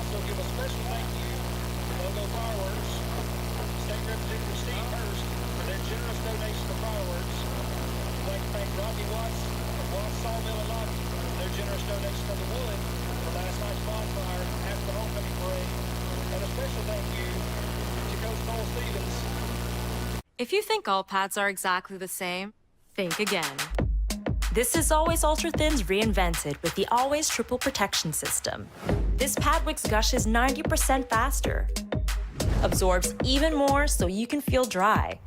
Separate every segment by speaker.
Speaker 1: also give a special thank you to Logo Fireworks, State Representative Steve Hurst, for their generous donation of fireworks. We'd like to thank Rodney Watts of Watts Sawmill and Logging for their generous donation of the wood for last night's bonfire after the homecoming parade. And a special thank you to Coach Cole Stevens.
Speaker 2: If you think all pads are exactly the same, think again. This is Always Ultra Thins reinvented with the Always Triple Protection System. This pad wicks gushes 90% faster, absorbs even more so you can feel dry,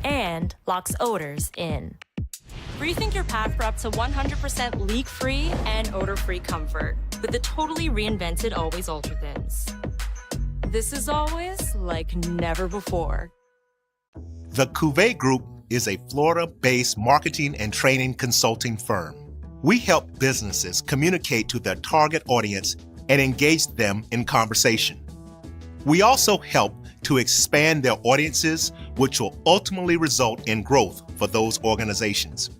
Speaker 2: and locks odors in. Rethink your pad for up to 100% leak-free and odor-free comfort with the totally reinvented Always Ultra Thins. This is always like never before.
Speaker 3: The Cuvée Group is a Florida-based marketing and training consulting firm. We help businesses communicate to their target audience and engage them in conversation. We also help to expand their audiences, which will ultimately result in growth for those organizations.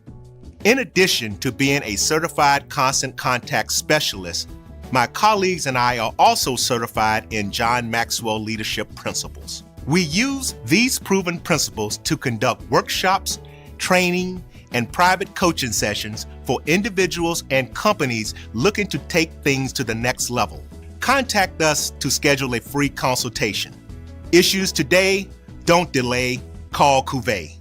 Speaker 3: In addition to being a certified constant contact specialist, my colleagues and I are also certified in John Maxwell Leadership Principles. We use these proven principles to conduct workshops, training, and private coaching sessions for individuals and companies looking to take things to the next level. Contact us to schedule a free consultation. Issues today, don't delay, call Cuvée.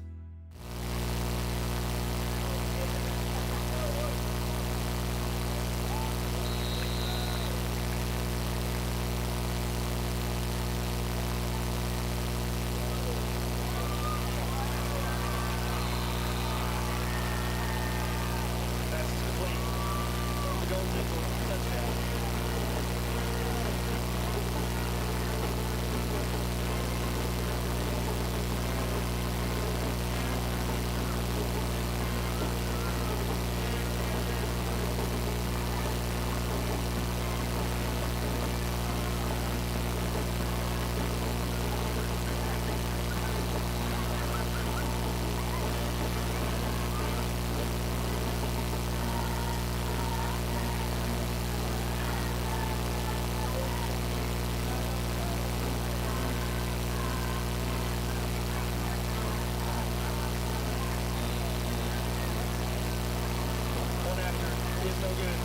Speaker 1: So good.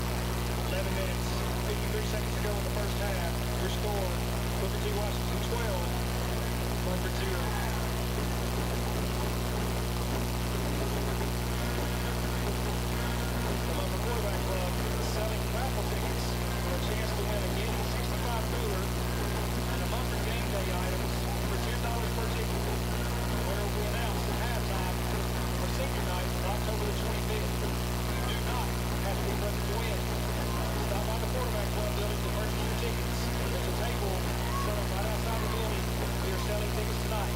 Speaker 1: 11 minutes, 53 seconds to go in the first half. Your score, Booker T. Washington 12, Munford 0. The Munford Quarterback Club is selling raffle tickets for a chance to win a Gaming 65 cooler and a Munford Game Day items for $10 per ticket. The winner will be announced at halftime for senior night on October the 25th. Do not have to be present to win. Stop by the Quarterback Club building to purchase your tickets. There's a table set up right outside the building. We are selling tickets tonight.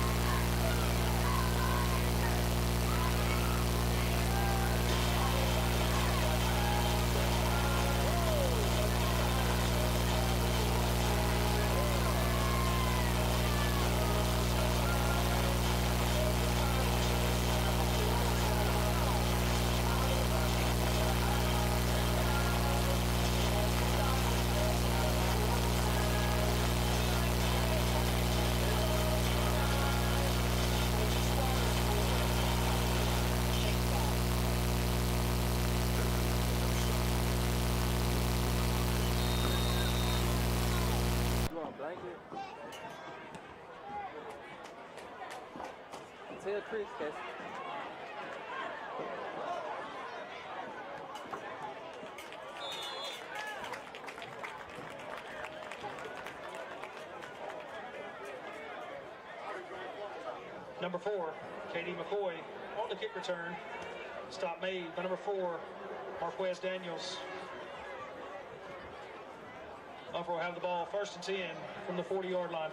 Speaker 4: Blanket. Tell Chris, Cassie.
Speaker 1: Number 4, Katie McCoy on the kick return. Stop made by number 4, Marquez Daniels. Munford will have the ball 1st and 10 from the 40-yard line.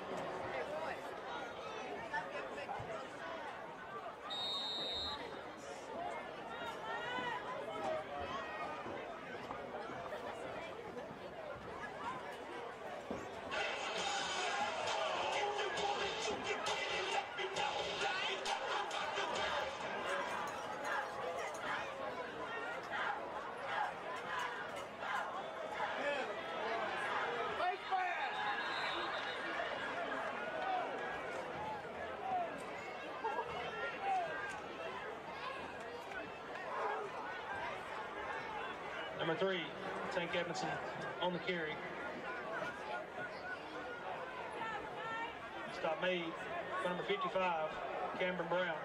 Speaker 1: Number 3, Tank Edmondson on the carry. Stop made by number 55, Cameron Brown.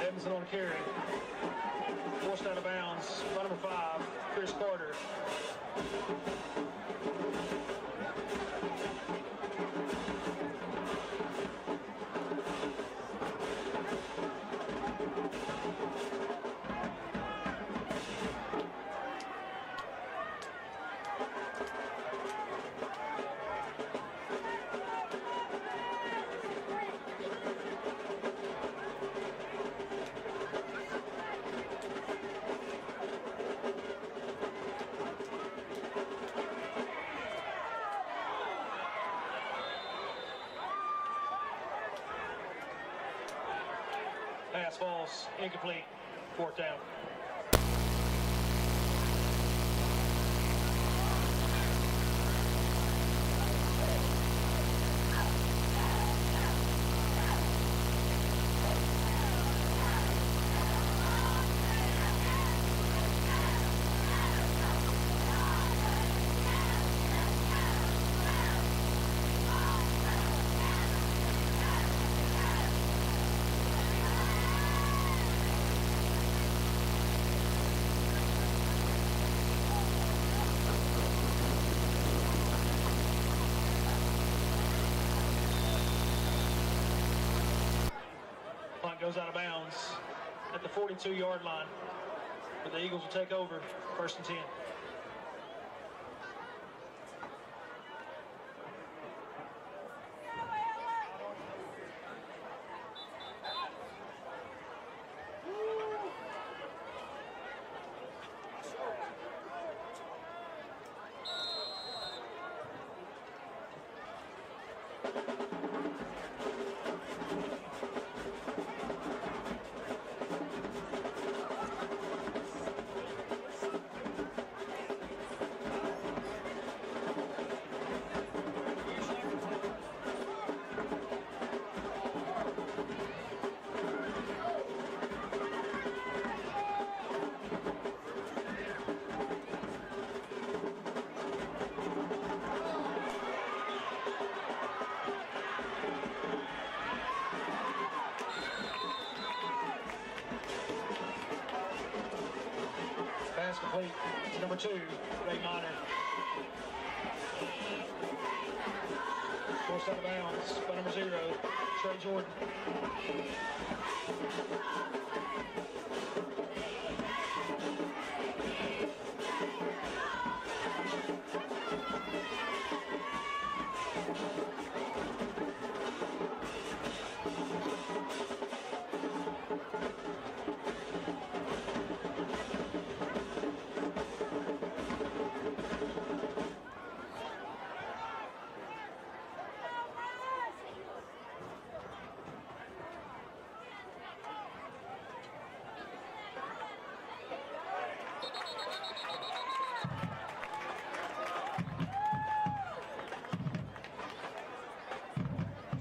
Speaker 1: Edmondson on the carry. Forced out of bounds by number 5, Chris Carter. Pass falls, incomplete, 4th down. Punt goes out of bounds at the 42-yard line, but the Eagles will take over 1st and 10. Pass complete to number 2, Ray Minor. Forced out of bounds by number 0, Trey Jordan.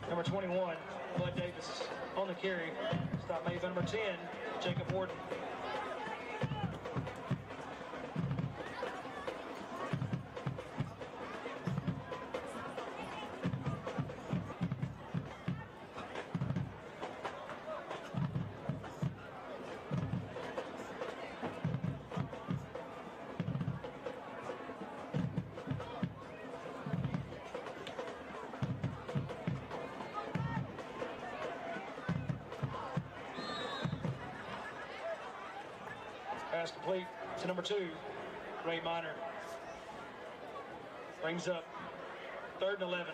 Speaker 1: Number 21, Bud Davis on the carry. Stop made by number 10, Jacob Warden. Pass complete to number 2, Ray Minor. Brings up 3rd and 11.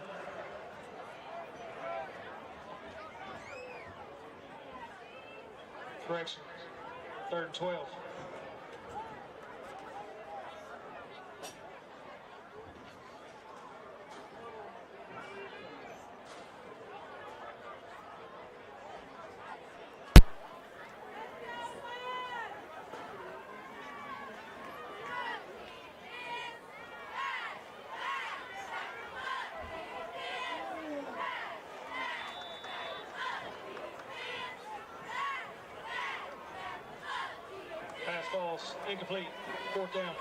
Speaker 1: Correction, 3rd and 12. loss, incomplete, 4th down.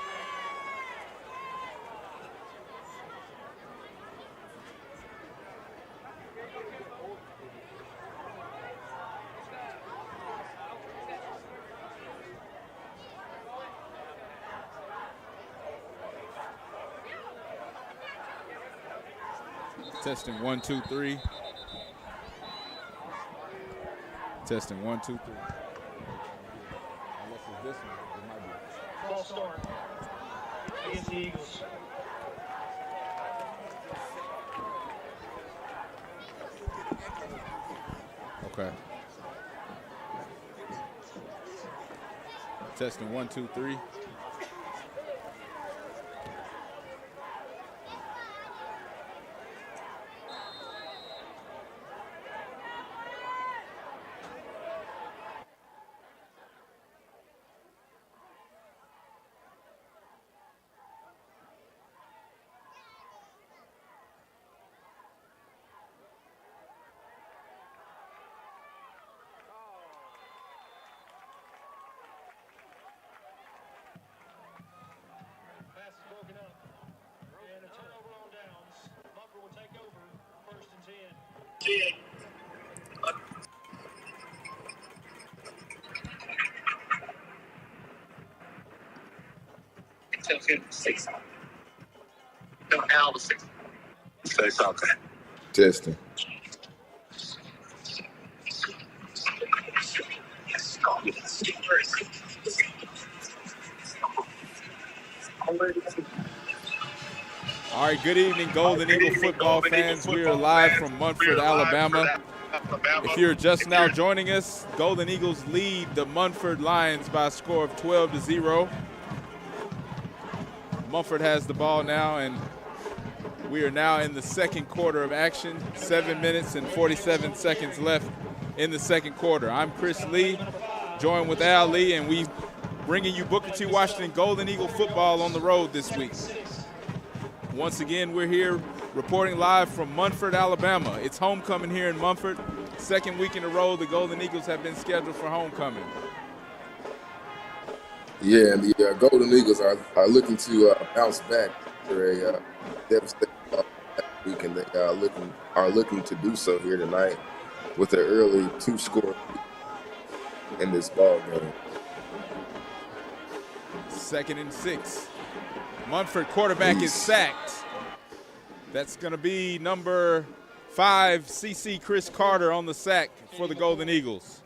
Speaker 4: Testing 1, 2, 3. Testing 1, 2, 3. Unless it's this one, it might be.
Speaker 1: False start against the Eagles.
Speaker 4: Okay. Testing 1, 2, 3.
Speaker 1: Pass is broken up. And a turnover on downs. Munford will take over 1st and 10.
Speaker 5: Six. No, now the 6. So it's okay.
Speaker 6: Testing.
Speaker 4: All right, good evening, Golden Eagle football fans. We are live from Munford, Alabama. If you're just now joining us, Golden Eagles lead the Munford Lions by a score of 12-0. Munford has the ball now, and we are now in the second quarter of action. 7 minutes and 47 seconds left in the second quarter. I'm Chris Lee, joined with Al Lee, and we bringing you Booker T. Washington Golden Eagle football on the road this week. Once again, we're here reporting live from Munford, Alabama. It's homecoming here in Munford. Second week in a row, the Golden Eagles have been scheduled for homecoming.
Speaker 6: Yeah, and the Golden Eagles are looking to bounce back after a devastating loss last week, and they are looking to do so here tonight with an early 2-score in this ball game.
Speaker 4: 2nd and 6. Munford quarterback is sacked. That's going to be number 5, CC Chris Carter on the sack for the Golden Eagles.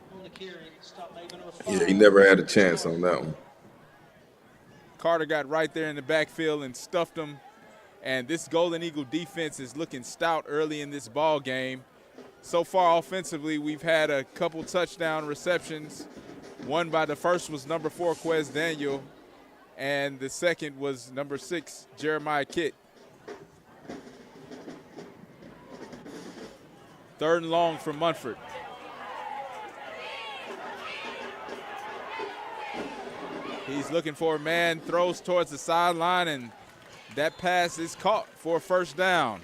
Speaker 6: Yeah, he never had a chance on that one.
Speaker 4: Carter got right there in the backfield and stuffed him. And this Golden Eagle defense is looking stout early in this ball game. So far offensively, we've had a couple touchdown receptions. One by the first was number 4, Quez Daniel, and the second was number 6, Jeremiah Kitt. 3rd and long for Munford. He's looking for a man, throws towards the sideline, and that pass is caught for a 1st down.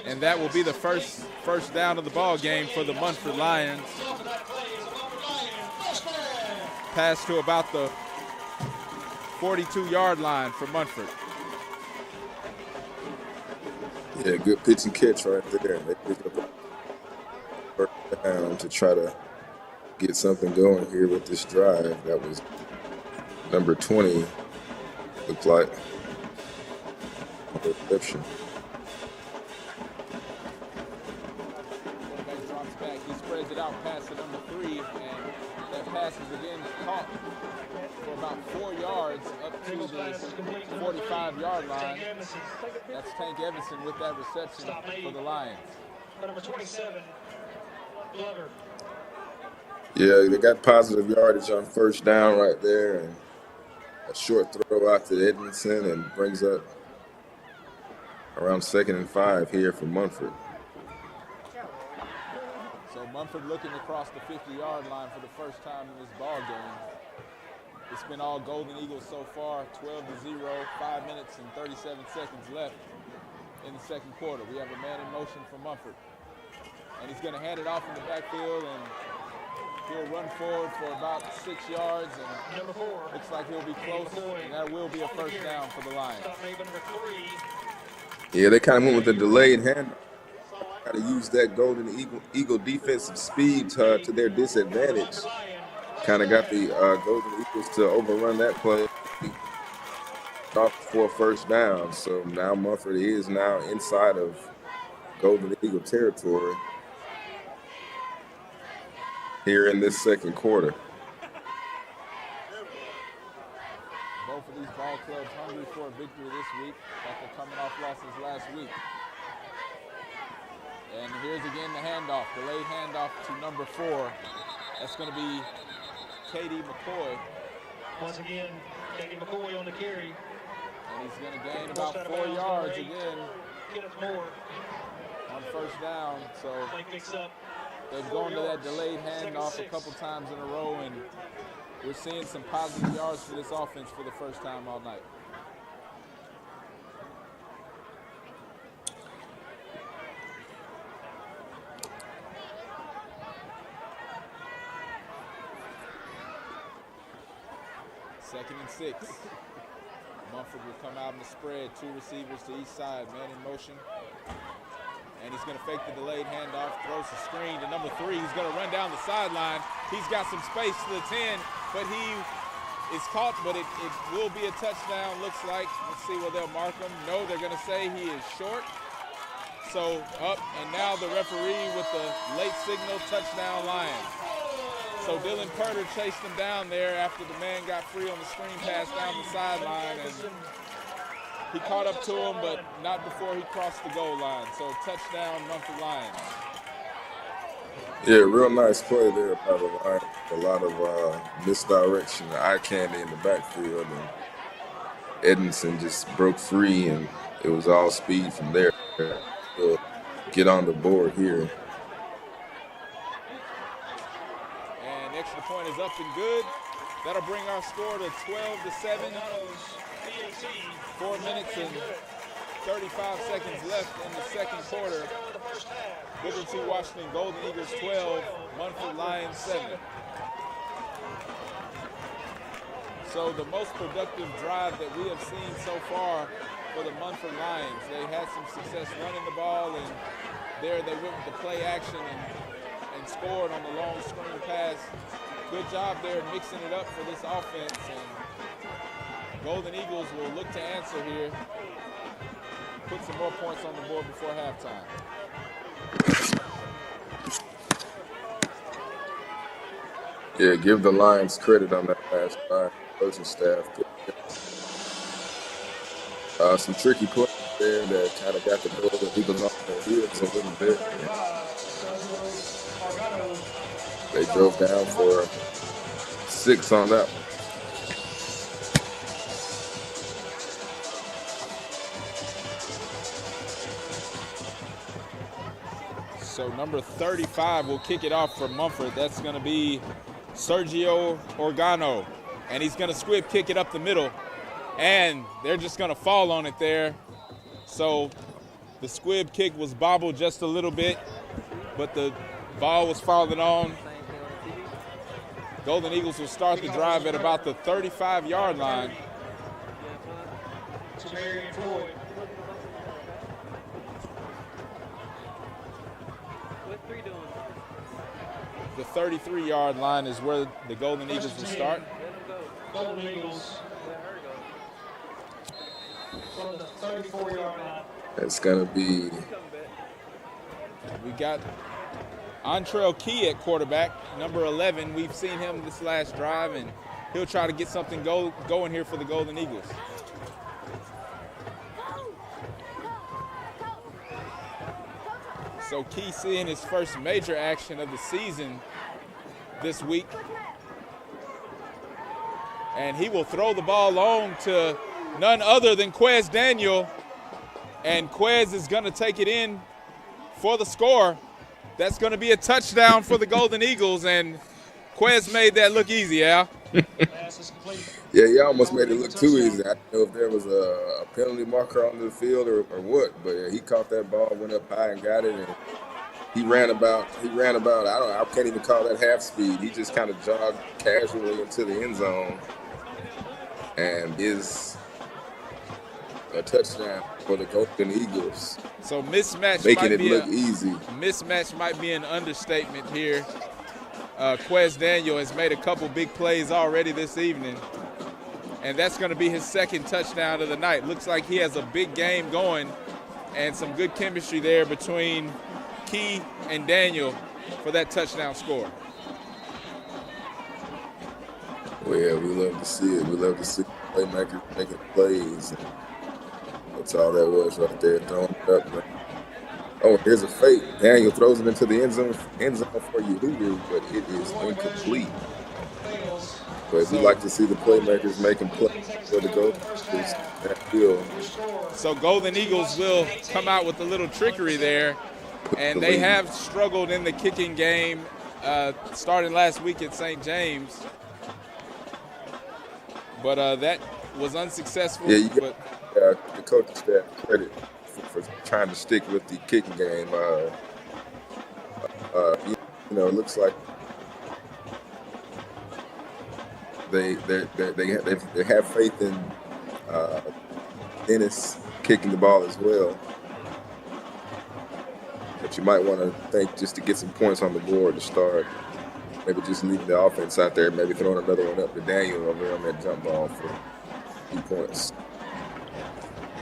Speaker 4: And that will be the first down of the ball game for the Munford Lions. Pass to about the 42-yard line for Munford.
Speaker 6: Yeah, good pitch and catch right there. They picked up a 1st down to try to get something going here with this drive. That was number 20, looked like a reception.
Speaker 4: Quarterback drops back. He spreads it out past to number 3, and that pass is again caught for about 4 yards up to the 45-yard line. That's Tank Evanson with that reception for the Lions.
Speaker 1: Number 27, Glover.
Speaker 6: Yeah, they got positive yardage on 1st down right there, and a short throw out to Edmondson, and brings up around 2nd and 5 here for Munford.
Speaker 4: So Munford looking across the 50-yard line for the first time in this ball game. It's been all Golden Eagles so far, 12-0, 5 minutes and 37 seconds left in the second quarter. We have a man in motion for Munford. And he's going to hand it off in the backfield, and He'll run forward for about 6 yards, and
Speaker 1: Number 4.
Speaker 4: looks like he'll be close, and that will be a first down for the Lions.
Speaker 1: Number 3.
Speaker 6: Yeah, they kind of went with the delayed hand. Got to use that Golden Eagle defensive speed to their disadvantage. Kind of got the Golden Eagles to overrun that play off for a first down. So now Munford is now inside of Golden Eagle territory here in this second quarter.
Speaker 4: Both of these ball clubs hungry for a victory this week after coming off losses last week. And here's again the handoff, delayed handoff to number 4. That's going to be Katie McCoy.
Speaker 1: Once again, Katie McCoy on the carry.
Speaker 4: And he's going to gain about 4 yards again
Speaker 1: Get us more.
Speaker 4: on first down. So
Speaker 1: Play picks up.
Speaker 4: they've gone to that delayed handoff a couple times in a row, and we're seeing some positive yards for this offense for the first time all night. Second and 6. Munford will come out in the spread. 2 receivers to each side, man in motion. And he's going to fake the delayed handoff, throws the screen to number 3. He's going to run down the sideline. He's got some space to the 10, but he is caught, but it will be a touchdown, looks like. Let's see where they'll mark him. No, they're going to say he is short. So up, and now the referee with the late signal, touchdown Lions. So Dylan Purter chased him down there after the man got free on the screen pass down the sideline, and he caught up to him, but not before he crossed the goal line. So touchdown, Munford Lions.
Speaker 6: Yeah, real nice play there by the Lions. A lot of misdirection, eye candy in the backfield, and Edmondson just broke free, and it was all speed from there. To get on the board here.
Speaker 4: And extra point is up and good. That'll bring our score to 12-7. 4 minutes and 35 seconds left in the second quarter. Booker T. Washington Golden Eagles 12, Munford Lions 7. So the most productive drive that we have seen so far for the Munford Lions. They had some success running the ball, and there they went with the play action and scored on the long screen pass. Good job there mixing it up for this offense, and Golden Eagles will look to answer here, put some more points on the board before halftime.
Speaker 6: Yeah, give the Lions credit on that last drive. Coaching staff. Some tricky plays there that kind of got the Golden Eagles off their heels a little bit. They drove down for 6 on that one.
Speaker 4: So number 35 will kick it off for Munford. That's going to be Sergio Organo. And he's going to squib kick it up the middle. And they're just going to fall on it there. So the squib kick was bobbled just a little bit, but the ball was falling on. Golden Eagles will start the drive at about the 35-yard line. The 33-yard line is where the Golden Eagles will start.
Speaker 1: Golden Eagles from the 34-yard line.
Speaker 6: It's going to be...
Speaker 4: We got Antrell Key at quarterback, number 11. We've seen him this last drive, and he'll try to get something going here for the Golden Eagles. So Key seeing his first major action of the season this week. And he will throw the ball on to none other than Quez Daniel. And Quez is going to take it in for the score. That's going to be a touchdown for the Golden Eagles. And Quez made that look easy, Al.
Speaker 6: Yeah, he almost made it look too easy. I didn't know if there was a penalty marker on the field or what. But he caught that ball, went up high and got it. And He ran about. I can't even call that half speed. He just kind of jogged casually into the end zone, and is a touchdown for the Golden Eagles.
Speaker 4: So mismatch
Speaker 6: making
Speaker 4: might
Speaker 6: it
Speaker 4: be
Speaker 6: look easy.
Speaker 4: Mismatch might be an understatement here. Quez Daniel has made a couple big plays already this evening, and that's going to be his second touchdown of the night. Looks like he has a big game going and some good chemistry there between Key and Daniel for that touchdown score.
Speaker 6: Well, yeah, we love to see it. We love to see playmakers making plays. That's all that was right there, throwing it up. Man. Oh, here's a fake. Daniel throws it into the end zone for Uhuru, but it is incomplete. But we like to see the playmakers making plays for the Golden Eagles that field.
Speaker 4: So Golden Eagles will come out with a little trickery there, and they have struggled in the kicking game starting last week at St. James. But that was unsuccessful.
Speaker 6: Yeah, you got the coaching staff credit for trying to stick with the kicking game. It looks like they have faith in Dennis kicking the ball as well. But you might want to think just to get some points on the board to start. Maybe just leaving the offense out there, maybe throwing another one up to Daniel over there on that jump ball for 2 points.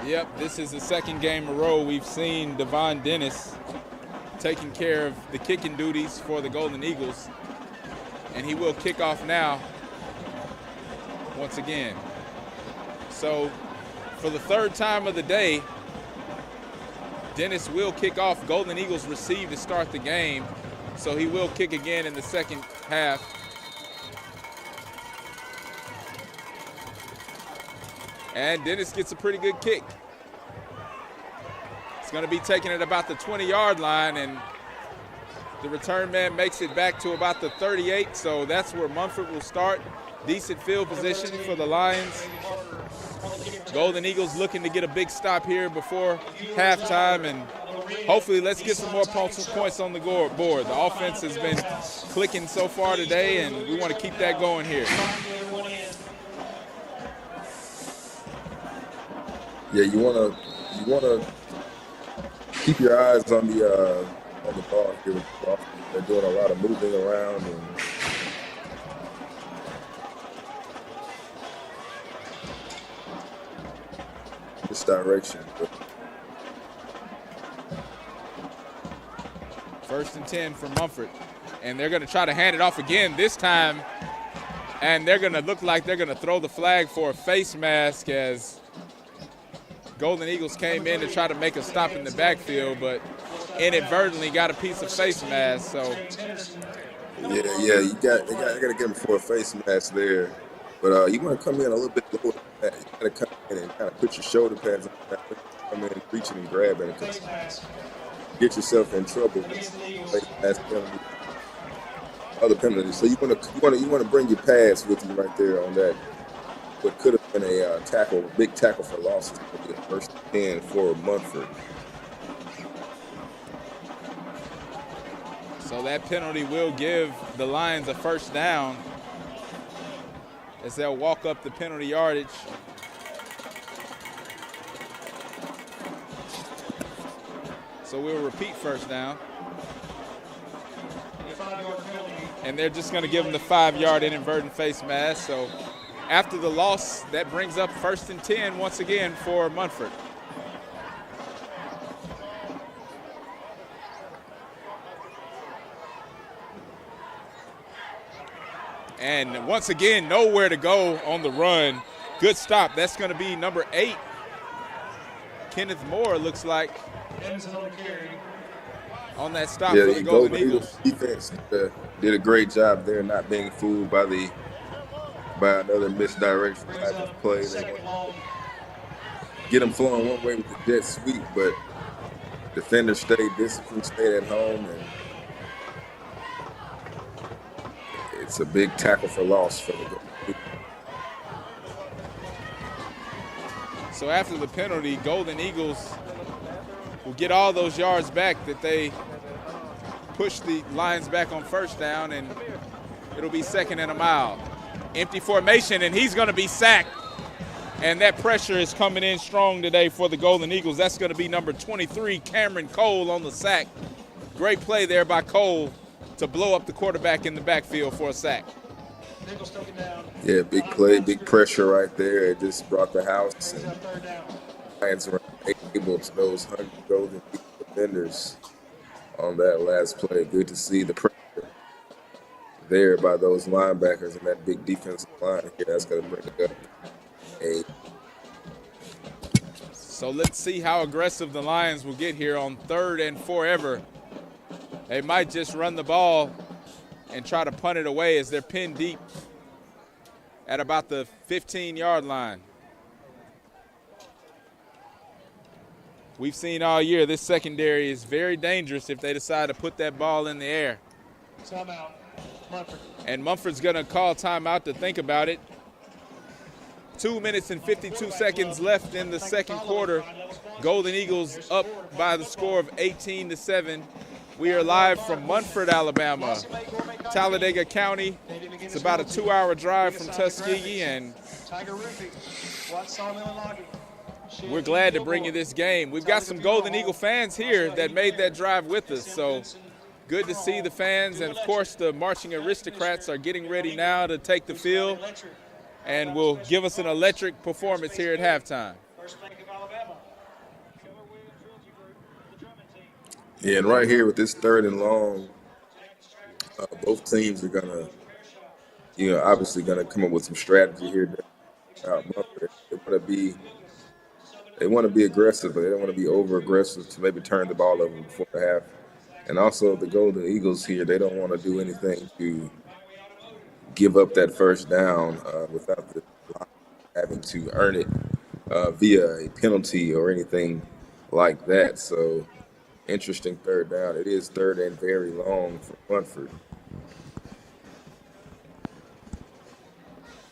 Speaker 4: Yep, this is the second game in a row we've seen Devon Dennis taking care of the kicking duties for the Golden Eagles. And he will kick off now once again. So for the third time of the day, Dennis will kick off. Golden Eagles receive to start the game. So he will kick again in the second half. And Dennis gets a pretty good kick. It's going to be taken at about the 20-yard line, and the return man makes it back to about the 38, so that's where Munford will start. Decent field position for the Lions. Golden Eagles looking to get a big stop here before halftime, and hopefully let's get some more points on the board. The offense has been clicking so far today, and we want to keep that going here.
Speaker 6: Yeah, you want to keep your eyes on the ball here. They're doing a lot of moving around and this direction.
Speaker 4: First and 10 for Munford, and they're going to try to hand it off again this time, and they're going to look like they're going to throw the flag for a face mask as Golden Eagles came in to try to make a stop in the backfield, but inadvertently got a piece of face mask. So
Speaker 6: yeah, you got to get him for a face mask there, but you want to come in a little bit lower than that. You got to come in and kind of put your shoulder pads on that. Come in, reaching and grabbing it. Get yourself in trouble. That's penalty. Other penalties. So you want to bring your pads with you right there on that. What could have been a big tackle for loss. First and 10 for Munford.
Speaker 4: So that penalty will give the Lions a first down as they'll walk up the penalty yardage. So we'll repeat first down. And they're just going to give them the 5-yard inadvertent face mask. So after the loss, that brings up first and 10 once again for Munford. And once again, nowhere to go on the run. Good stop. That's going to be number 8. Kenneth Moore looks like on that stop for the Golden Eagles.
Speaker 6: Defense did a great job there, not being fooled by another misdirection type of play. They get them flowing one way with the jet sweep, but defenders stayed disciplined, stayed at home, and it's a big tackle for loss for the Golden Eagles.
Speaker 4: So after the penalty, Golden Eagles will get all those yards back that they push the Lions back on first down, and it'll be 2nd and a mile. Empty formation, and he's going to be sacked. And that pressure is coming in strong today for the Golden Eagles. That's going to be number 23, Cameron Cole, on the sack. Great play there by Cole to blow up the quarterback in the backfield for a sack.
Speaker 6: Yeah, big play, big pressure right there. It just brought the house. And Lions were able to those 100 Golden Eagle defenders on that last play. Good to see the pressure there by those linebackers and that big defensive line here. That's going to bring it up.
Speaker 4: So let's see how aggressive the Lions will get here on 3rd and forever. They might just run the ball and try to punt it away as they're pinned deep at about the 15-yard line. We've seen all year this secondary is very dangerous if they decide to put that ball in the air.
Speaker 1: Timeout. Munford.
Speaker 4: And Munford's going to call timeout to think about it. 2 minutes and 52 seconds left in the second quarter. Golden Eagles up by the score of 18-7. We are live from Munford, Alabama, Talladega County. It's about a 2-hour drive from Tuskegee, and we're glad to bring you this game. We've got some Golden Eagle fans here that made that drive with us, so good to see the fans. And, of course, the marching aristocrats are getting ready now to take the field and will give us an electric performance here at halftime.
Speaker 6: Yeah, and right here with this 3rd and long, both teams are gonna, obviously gonna come up with some strategy here. They want to be aggressive, but they don't want to be over aggressive to maybe turn the ball over before the half. And also the Golden Eagles here, they don't want to do anything to give up that first down without the having to earn it via a penalty or anything like that. So interesting 3rd down. It is 3rd and very long for Munford.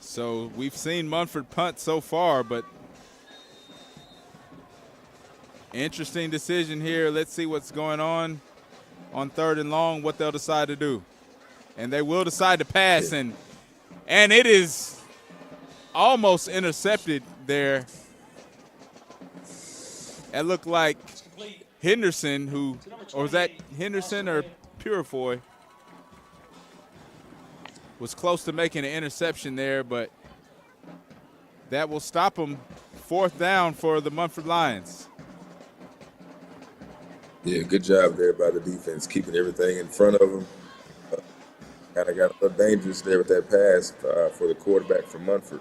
Speaker 4: So we've seen Munford punt so far, but interesting decision here. Let's see what's going on 3rd and long, what they'll decide to do. And they will decide to pass, and it is almost intercepted there. It looked like Henderson, or was that Henderson or Purifoy, was close to making an interception there, but that will stop them. 4th down for the Munford Lions.
Speaker 6: Yeah, good job there by the defense, keeping everything in front of them. Kind of got a little dangerous there with that pass for the quarterback from Munford.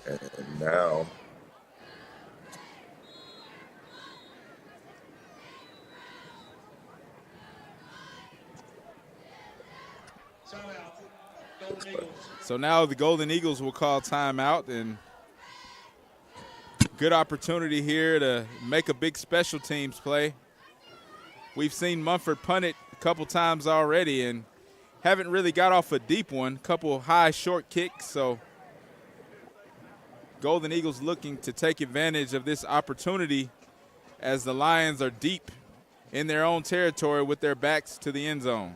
Speaker 6: And now
Speaker 4: so now the Golden Eagles will call timeout, and good opportunity here to make a big special teams play. We've seen Munford punt it a couple times already and haven't really got off a deep one. Couple high short kicks, so Golden Eagles looking to take advantage of this opportunity as the Lions are deep in their own territory with their backs to the end zone.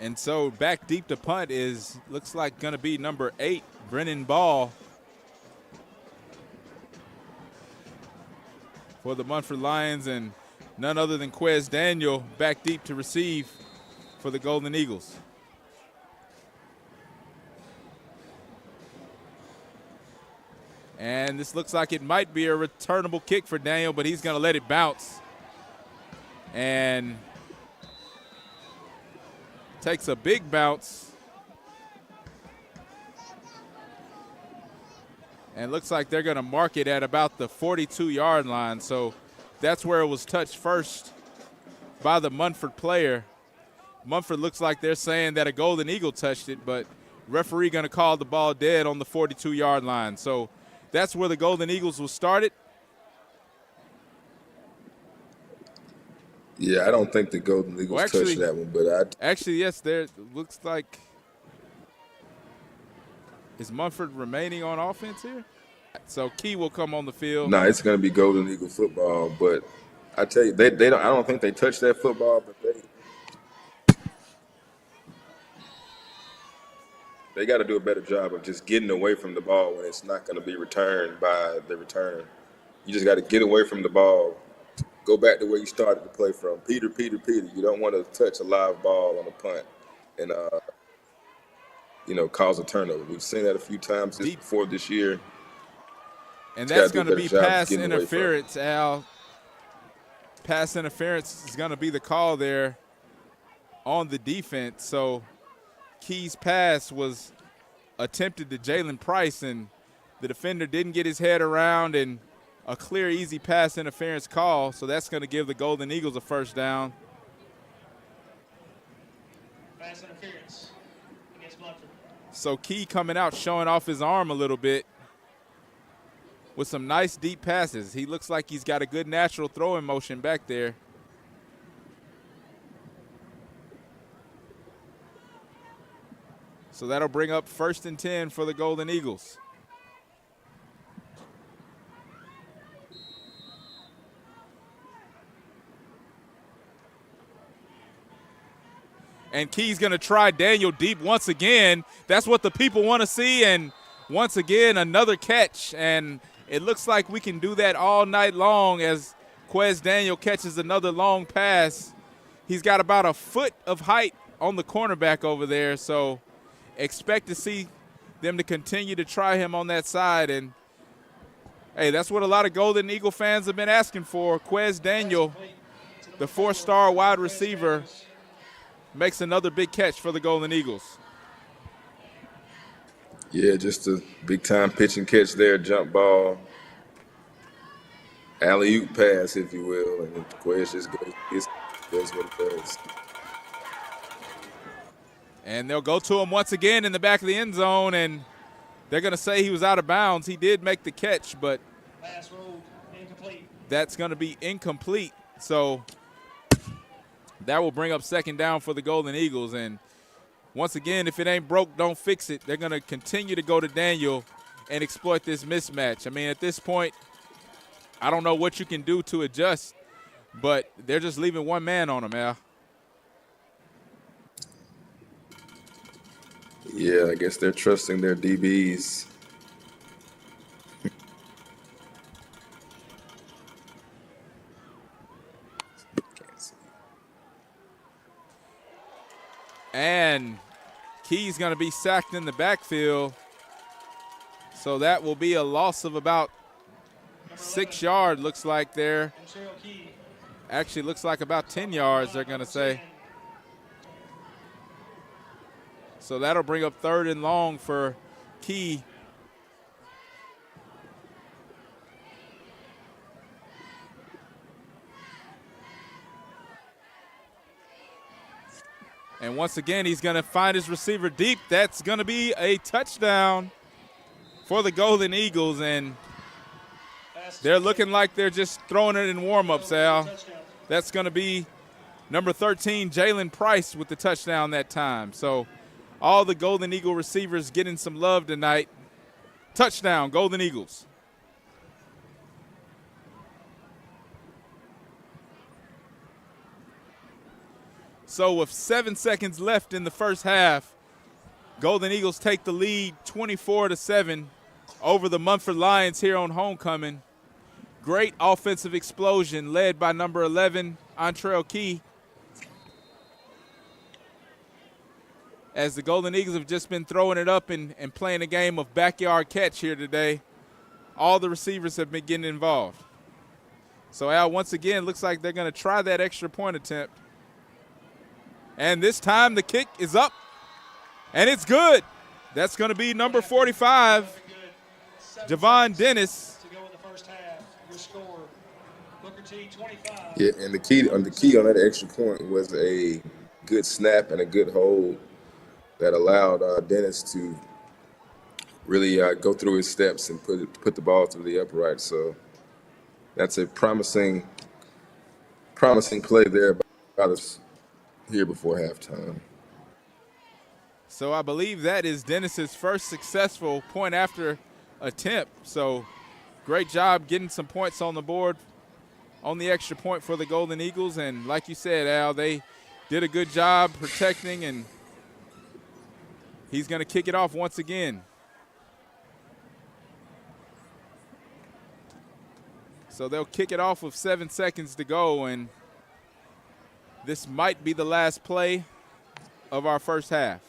Speaker 4: And so back deep to punt looks like going to be number 8, Brennan Ball, for the Munford Lions, and none other than Quez Daniel back deep to receive for the Golden Eagles. And this looks like it might be a returnable kick for Daniel, but he's going to let it bounce. And takes a big bounce. And looks like they're going to mark it at about the 42-yard line. So that's where it was touched first by the Munford player. Munford looks like they're saying that a Golden Eagle touched it, but referee going to call the ball dead on the 42-yard line. So that's where the Golden Eagles will start it.
Speaker 6: Yeah, I don't think the Golden Eagles
Speaker 4: Well, actually-
Speaker 6: touched that one, but
Speaker 4: Actually, yes, there looks like – is Munford remaining on offense here? So Key will come on the field.
Speaker 6: no, it's going to be Golden Eagle football. But I tell you, they don't. I don't think they touched that football, but they got to do a better job of just getting away from the ball when it's not going to be returned by the returner. You just got to get away from the ball. Go back to where you started to play from. Peter. You don't want to touch a live ball on a punt and cause a turnover. We've seen that a few times before this year.
Speaker 4: And that's going to be pass
Speaker 6: getting away from it.
Speaker 4: interference, Al. Pass interference is going to be the call there on the defense. So Key's pass was attempted to Jalen Price, and the defender didn't get his head around, and a clear, easy pass interference call. So that's going to give the Golden Eagles a first down.
Speaker 1: Pass interference against Munford.
Speaker 4: So Key coming out, showing off his arm a little bit with some nice deep passes. He looks like he's got a good natural throwing motion back there. So that'll bring up 1st and 10 for the Golden Eagles. And Key's going to try Daniel deep once again. That's what the people want to see. And once again, another catch. And it looks like we can do that all night long as Quez Daniel catches another long pass. He's got about a foot of height on the cornerback over there. So expect to see them to continue to try him on that side. And, hey, that's what a lot of Golden Eagle fans have been asking for. Quez Daniel, the 4-star wide receiver, makes another big catch for the Golden Eagles.
Speaker 6: Yeah, just a big-time pitch and catch there, jump ball, alley-oop pass, if you will, and Quez just does what it does.
Speaker 4: And they'll go to him once again in the back of the end zone, and they're going to say he was out of bounds. He did make the catch, but
Speaker 1: Pass ruled incomplete.
Speaker 4: That's going to be incomplete. So that will bring up 2nd down for the Golden Eagles. And once again, if it ain't broke, don't fix it. They're going to continue to go to Daniel and exploit this mismatch. I mean, at this point, I don't know what you can do to adjust, but they're just leaving one man on him, Al.
Speaker 6: Yeah, I guess they're trusting their DBs.
Speaker 4: And Key's going to be sacked in the backfield. So that will be a loss of about 6 yards, looks like there. Actually, looks like about 10 yards, they're going to say. So that'll bring up 3rd and long for Key. And once again, he's going to find his receiver deep. That's going to be a touchdown for the Golden Eagles. And they're looking like they're just throwing it in warm-ups, Al. That's going to be number 13, Jalen Price, with the touchdown that time. So all the Golden Eagle receivers getting some love tonight. Touchdown, Golden Eagles. So with 7 seconds left in the first half, Golden Eagles take the lead 24-7 over the Munford Lions here on homecoming. Great offensive explosion led by number 11, Antrell Key. As the Golden Eagles have just been throwing it up and playing a game of backyard catch here today, all the receivers have been getting involved. So, Al, once again, looks like they're going to try that extra point attempt. And this time the kick is up, and it's good. That's going to be number 45, Javon Dennis.
Speaker 1: To go in the first half, your score, Booker T, 25.
Speaker 6: Yeah, and the key on that extra point was a good snap and a good hold that allowed Dennis to really go through his steps and put the ball through the upright. So that's a promising promising play there by us here before halftime.
Speaker 4: So I believe that is Dennis's first successful point after attempt. So great job getting some points on the board on the extra point for the Golden Eagles. And like you said, Al, they did a good job protecting, and he's going to kick it off once again. So they'll kick it off with 7 seconds to go, and this might be the last play of our first half.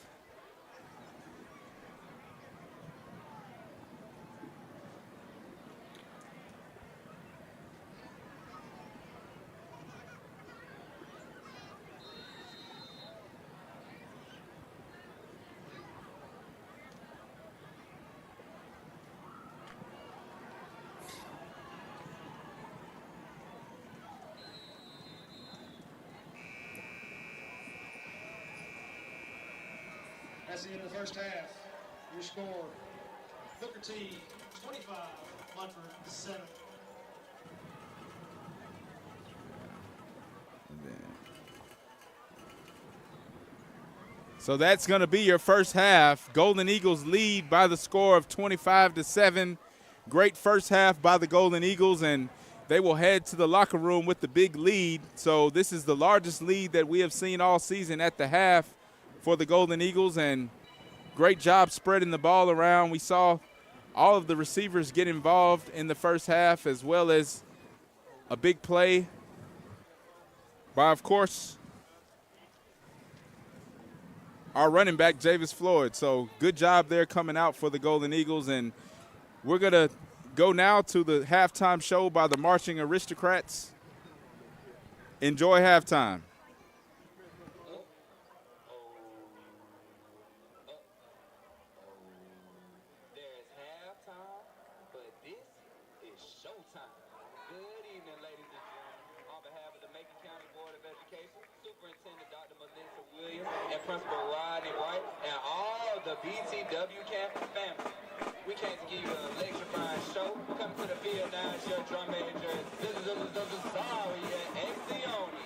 Speaker 1: That's the end of the first half. Your score, Booker T, 25, Munford, 7.
Speaker 4: So that's going to be your first half. Golden Eagles lead by the score of 25-7. Great first half by the Golden Eagles, and they will head to the locker room with the big lead. So this is the largest lead that we have seen all season at the half for the Golden Eagles, and great job spreading the ball around. We saw all of the receivers get involved in the first half, as well as a big play by, of course, our running back, Javis Floyd. So good job there coming out for the Golden Eagles, and we're going to go now to the halftime show by the Marching Aristocrats. Enjoy halftime.
Speaker 7: Principal Rodney White, and all the BTW campus family. We came to give you an electrifying show. Come to the field now, it's your drum major. Sorry, Exioni.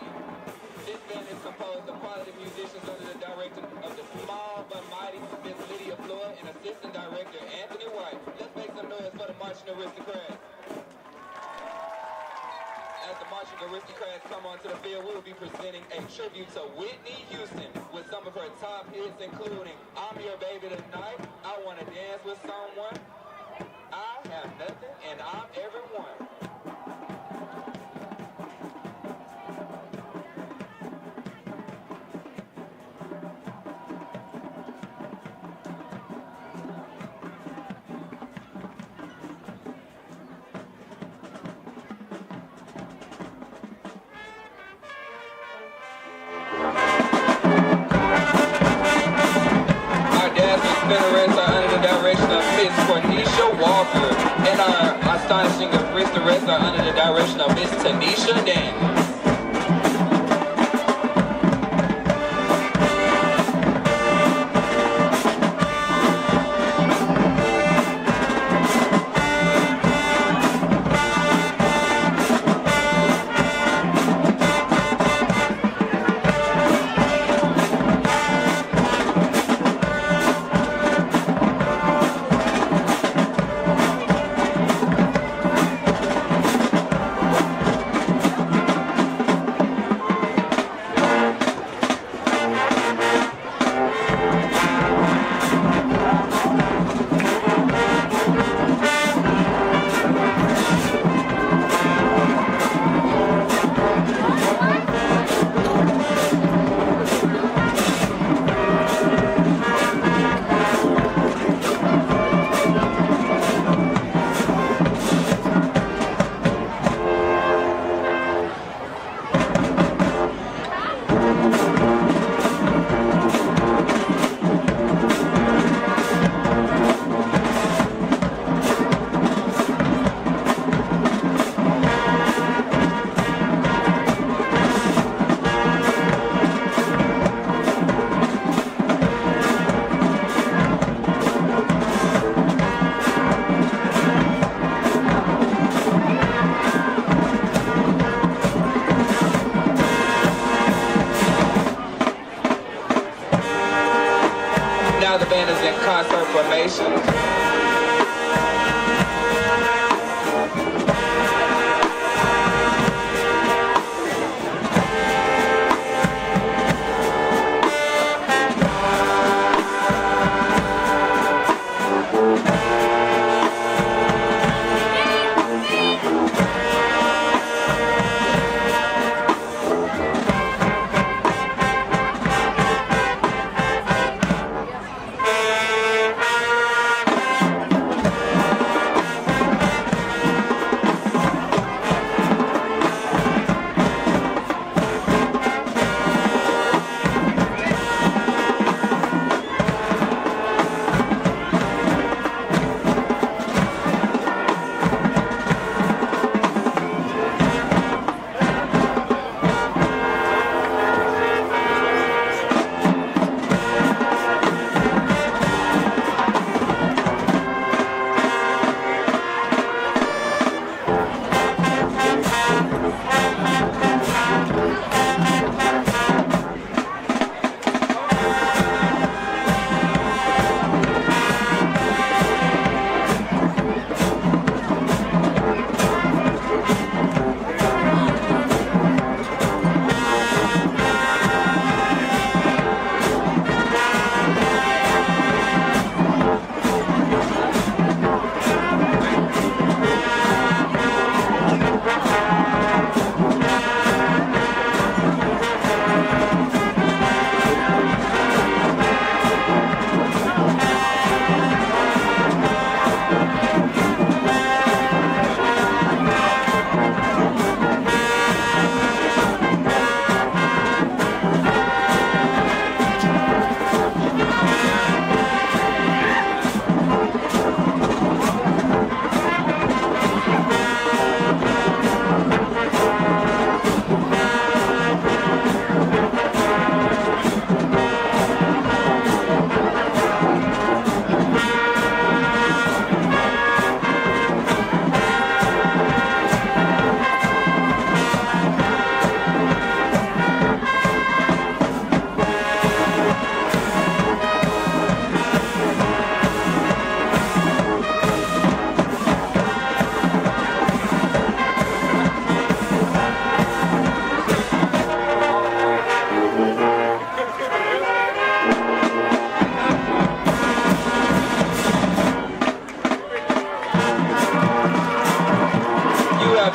Speaker 7: This band is composed of quality musicians under the direction of the small but mighty Miss Lydia Floyd and assistant director Anthony White. Let's make some noise for the Marching Aristocrats. As the Marching Aristocrats come onto the field, we will be presenting a tribute to Whitney Houston with some of her top hits, including I'm Your Baby Tonight, I Wanna Dance With Someone, I Have Nothing, and I'm Everyone. Spinners are under the direction of Miss Cornisha Walker, and our astonishing aristocrats are under the direction of Miss Tanisha Daniels. Congratulations.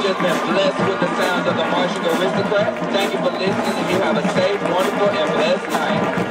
Speaker 7: Just been blessed with the sounds of the marching aristocrat. Thank you for listening, and you have a safe, wonderful, and blessed night.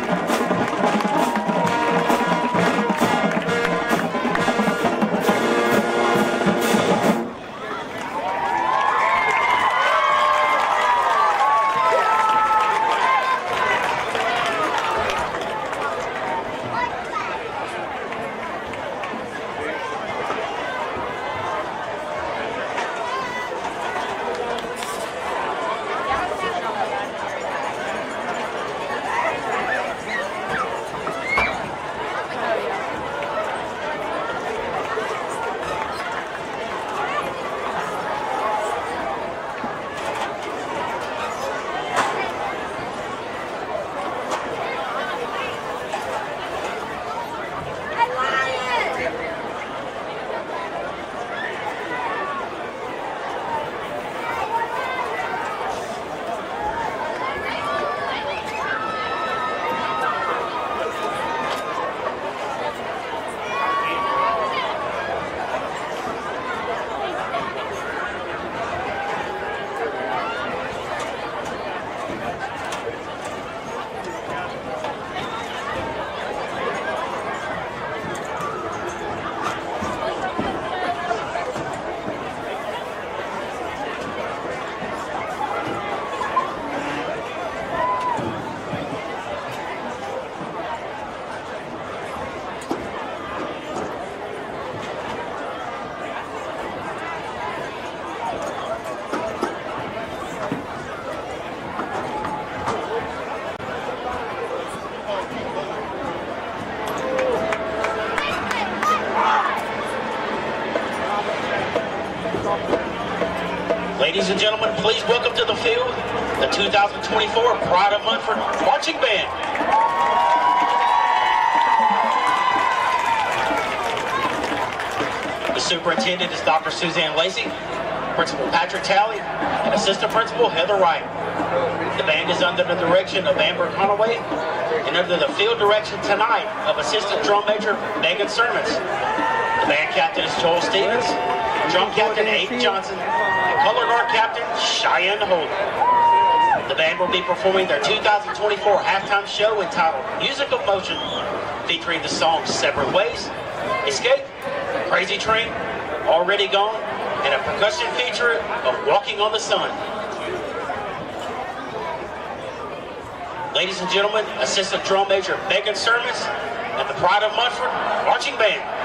Speaker 8: Ladies and gentlemen, please welcome to the field the 2024 Pride of Munford Marching Band. The superintendent is Dr. Suzanne Lacey, Principal Patrick Talley, and Assistant Principal Heather Wright. The band is under the direction of Amber Conaway and under the field direction tonight of Assistant Drum Major Megan Sermons. The band captain is Joel Stevens, drum captain Aiden Johnson, and color guard captain Cheyenne Holden. The band will be performing their 2024 halftime show entitled Music of Motion, featuring the songs Separate Ways, Escape, Crazy Train, Already Gone, and a percussion feature of Walking on the Sun. Ladies and gentlemen, Assistant Drum Major Megan Sermons and the Pride of Munford Marching Band.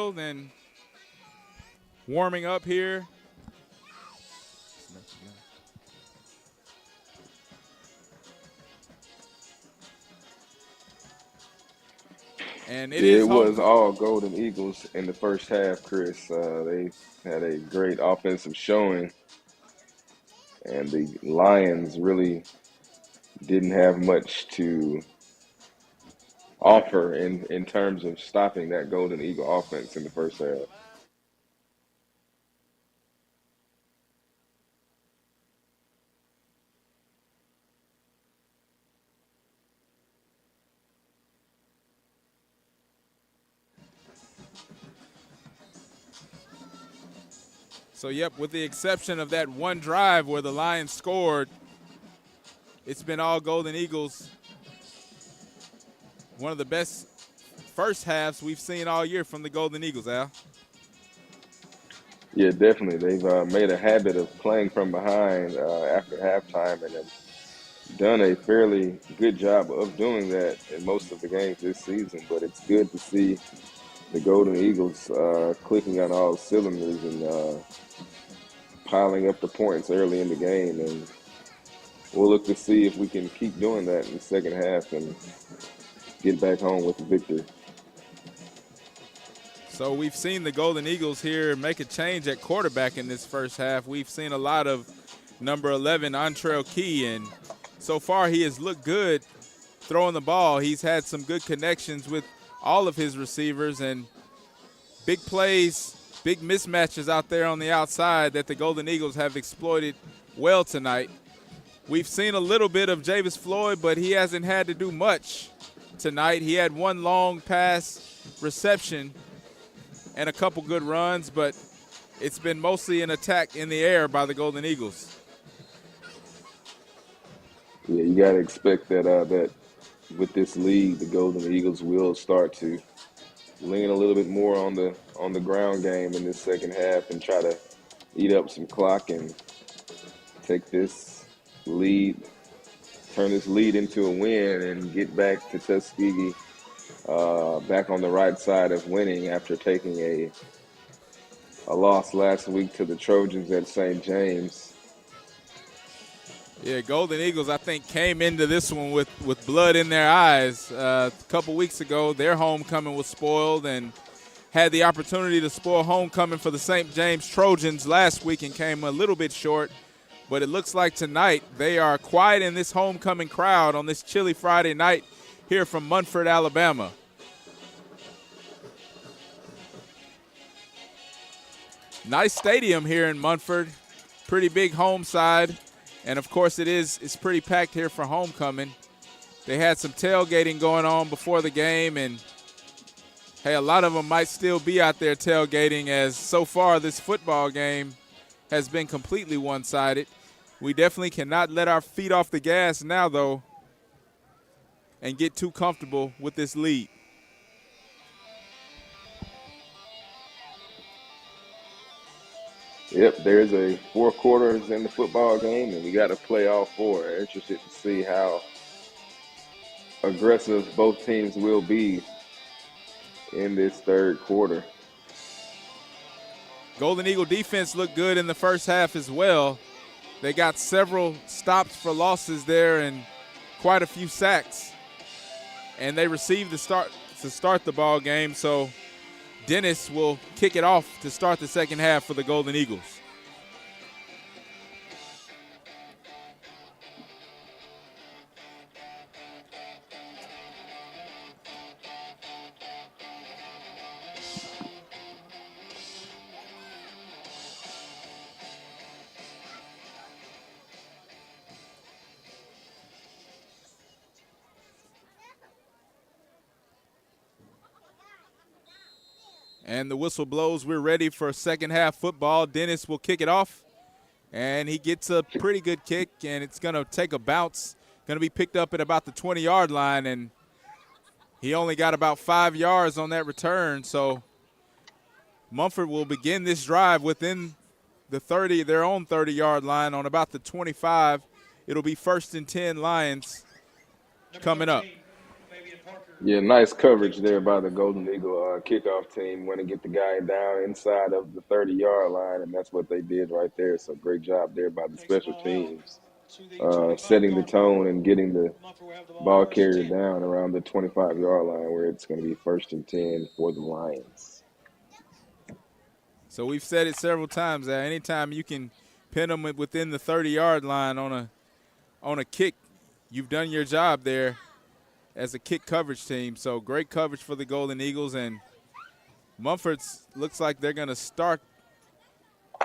Speaker 4: field and warming up here. And
Speaker 6: it was all Golden Eagles in the first half, Chris. They had a great offensive showing, and the Lions really didn't have much to offer in terms of stopping that Golden Eagle offense in the first half.
Speaker 4: So, yep, with the exception of that one drive where the Lions scored, it's been all Golden Eagles. One of the best first halves we've seen all year from the Golden Eagles, Al.
Speaker 6: Yeah, definitely. They've made a habit of playing from behind after halftime and have done a fairly good job of doing that in most of the games this season. But it's good to see the Golden Eagles clicking on all cylinders and piling up the points early in the game. And we'll look to see if we can keep doing that in the second half and get back home with the victory.
Speaker 4: So we've seen the Golden Eagles here make a change at quarterback in this first half. We've seen a lot of number 11, Antrell Key, and so far he has looked good throwing the ball. He's had some good connections with all of his receivers and big plays, big mismatches out there on the outside that the Golden Eagles have exploited well tonight. We've seen a little bit of Javis Floyd, but he hasn't had to do much tonight. He had one long pass reception and a couple good runs, but it's been mostly an attack in the air by the Golden Eagles.
Speaker 6: Yeah, you got to expect that that with this lead, the Golden Eagles will start to lean a little bit more on the ground game in this second half and try to eat up some clock and take this lead, turn this lead into a win and get back to Tuskegee back on the right side of winning after taking a loss last week to the Trojans at St. James.
Speaker 4: Yeah, Golden Eagles, I think, came into this one with blood in their eyes. A couple weeks ago, their homecoming was spoiled and had the opportunity to spoil homecoming for the St. James Trojans last week and came a little bit short. But it looks like tonight they are quiet in this homecoming crowd on this chilly Friday night here from Munford, Alabama. Nice stadium here in Munford. Pretty big home side. And, of course, it's pretty packed here for homecoming. They had some tailgating going on before the game, and, hey, a lot of them might still be out there tailgating as so far this football game has been completely one-sided. We definitely cannot let our feet off the gas now, though, and get too comfortable with this lead.
Speaker 6: Yep, there's a 4 quarters in the football game, and we got to play all 4. Interested to see how aggressive both teams will be in this third quarter.
Speaker 4: Golden Eagle defense looked good in the first half as well. They got several stops for losses there and quite a few sacks. And they received the start to start the ball game, so Dennis will kick it off to start the second half for the Golden Eagles. And the whistle blows. We're ready for second half football. Dennis will kick it off, and he gets a pretty good kick, and it's going to take a bounce. Going to be picked up at about the 20-yard line, and he only got about 5 yards on that return. So Munford will begin this drive within the 30, their own 30-yard line on about the 25. It'll be 1st and 10 Lions coming up.
Speaker 6: Yeah, nice coverage there by the Golden Eagle kickoff team. Want to get the guy down inside of the 30-yard line, and that's what they did right there. So great job there by the special teams, setting the tone and getting the ball carrier down around the 25-yard line where it's going to be 1st and 10 for the Lions.
Speaker 4: So we've said it several times that anytime you can pin them within the 30-yard line on a kick, you've done your job there as a kick coverage team. So great coverage for the Golden Eagles, and Munford looks like they're going to start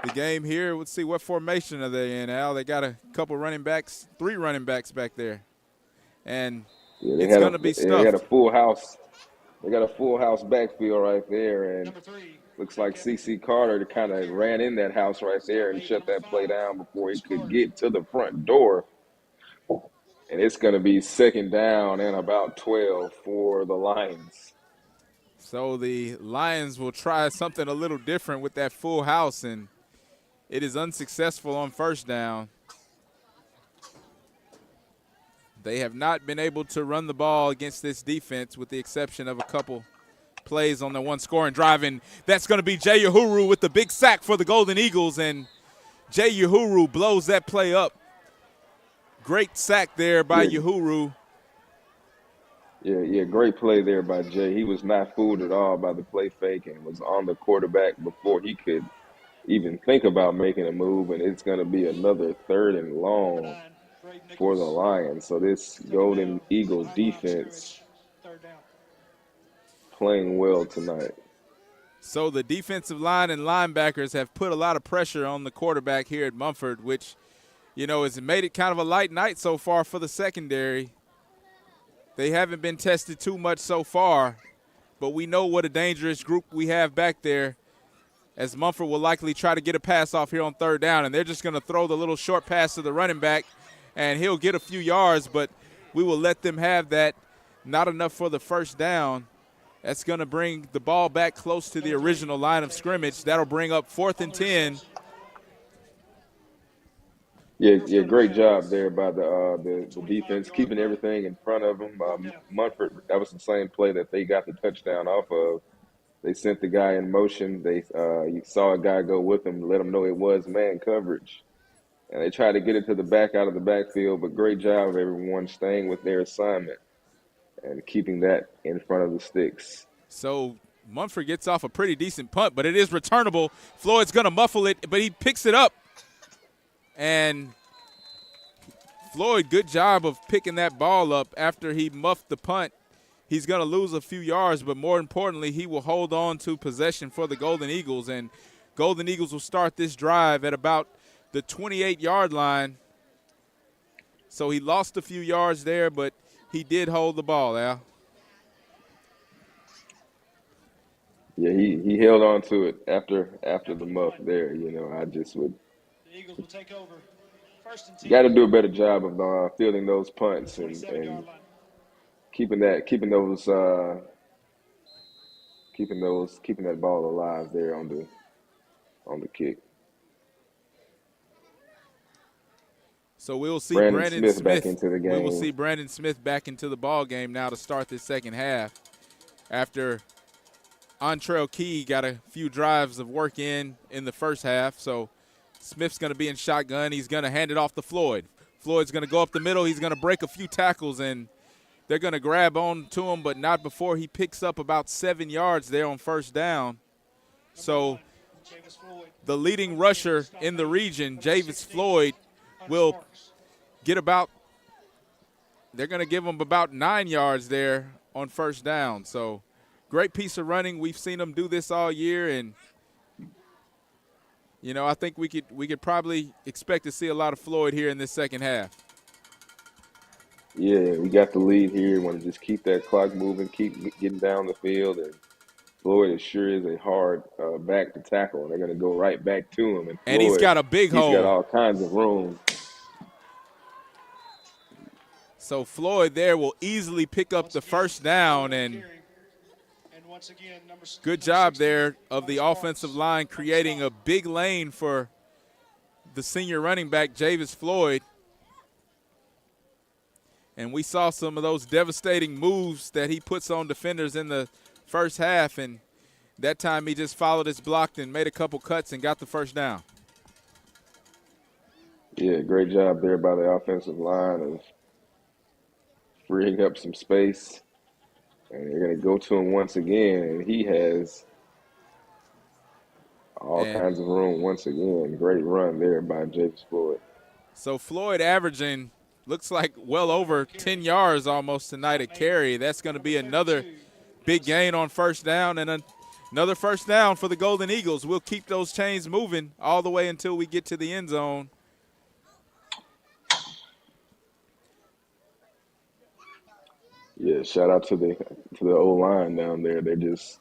Speaker 4: the game here. Let's see, what formation are they in, Al? They got a couple running backs, 3 running backs back there, and it's going to be stuffed.
Speaker 6: They had a full house. They got a full house backfield right there, and looks like C.C. Carter kind of ran in that house right there and shut that play down before he could get to the front door. And it's going to be 2nd down and about 12 for the Lions.
Speaker 4: So the Lions will try something a little different with that full house, and it is unsuccessful on 1st down. They have not been able to run the ball against this defense with the exception of a couple plays on the one scoring drive, and that's going to be Jay Uhuru with the big sack for the Golden Eagles, and Jay Uhuru blows that play up. Great sack there by Uhuru.
Speaker 6: Yeah, great play there by Jay. He was not fooled at all by the play fake and was on the quarterback before he could even think about making a move, and it's going to be another 3rd and long for the Lions. So this Golden Eagles defense playing well tonight.
Speaker 4: So the defensive line and linebackers have put a lot of pressure on the quarterback here at Munford, which, has made it kind of a light night so far for the secondary. They haven't been tested too much so far, but we know what a dangerous group we have back there, as Munford will likely try to get a pass off here on 3rd down, and they're just going to throw the little short pass to the running back, and he'll get a few yards, but we will let them have that. Not enough for the 1st down. That's going to bring the ball back close to the original line of scrimmage. That'll bring up 4th and 10.
Speaker 6: Yeah, great job there by the defense, keeping everything in front of them. Munford, that was the same play that they got the touchdown off of. They sent the guy in motion. You saw a guy go with him to let him know it was man coverage. And they tried to get it to the back out of the backfield, but great job of everyone staying with their assignment and keeping that in front of the sticks.
Speaker 4: So Munford gets off a pretty decent punt, but it is returnable. Floyd's going to muffle it, but he picks it up. And Floyd, good job of picking that ball up after he muffed the punt. He's going to lose a few yards, but more importantly, he will hold on to possession for the Golden Eagles. And Golden Eagles will start this drive at about the 28-yard line. So he lost a few yards there, but he did hold the ball, Al.
Speaker 6: Yeah, he held on to it after the muff there. I just would.
Speaker 1: The Eagles will take over. 1st and 10.
Speaker 6: Got to do a better job of fielding those punts and keeping that ball alive there on the kick.
Speaker 4: So we'll see
Speaker 6: Brandon Smith back into the game.
Speaker 4: We will see Brandon Smith back into the ball game now to start this 2nd half. After Antrell Key got a few drives of work in the 1st half, so Smith's going to be in shotgun. He's going to hand it off to Floyd. Floyd's going to go up the middle. He's going to break a few tackles, and they're going to grab on to him, but not before he picks up about 7 yards there on 1st down. So the leading rusher in the region, Javis Floyd, will get they're going to give him about 9 yards there on 1st down. So great piece of running. We've seen him do this all year, and I think we could probably expect to see a lot of Floyd here in this 2nd half.
Speaker 6: Yeah, we got the lead here. Want to just keep that clock moving, keep getting down the field, and Floyd sure is a hard back to tackle, and they're going to go right back to him.
Speaker 4: And he's got a big hole.
Speaker 6: He's got all kinds of room.
Speaker 4: So Floyd there will easily pick up the 1st down, and good job there of the offensive line creating a big lane for the senior running back, Javis Floyd. And we saw some of those devastating moves that he puts on defenders in the first half, and that time he just followed his block and made a couple cuts and got the first down.
Speaker 6: Yeah, great job there by the offensive line of freeing up some space. And they're going to go to him once again, and he has all kinds of room once again. Great run there by James Floyd.
Speaker 4: So Floyd averaging looks like well over 10 yards almost tonight at carry. That's going to be another big gain on first down and another first down for the Golden Eagles. We'll keep those chains moving all the way until we get to the end zone.
Speaker 6: Yeah, shout out to the O-line down there. They're just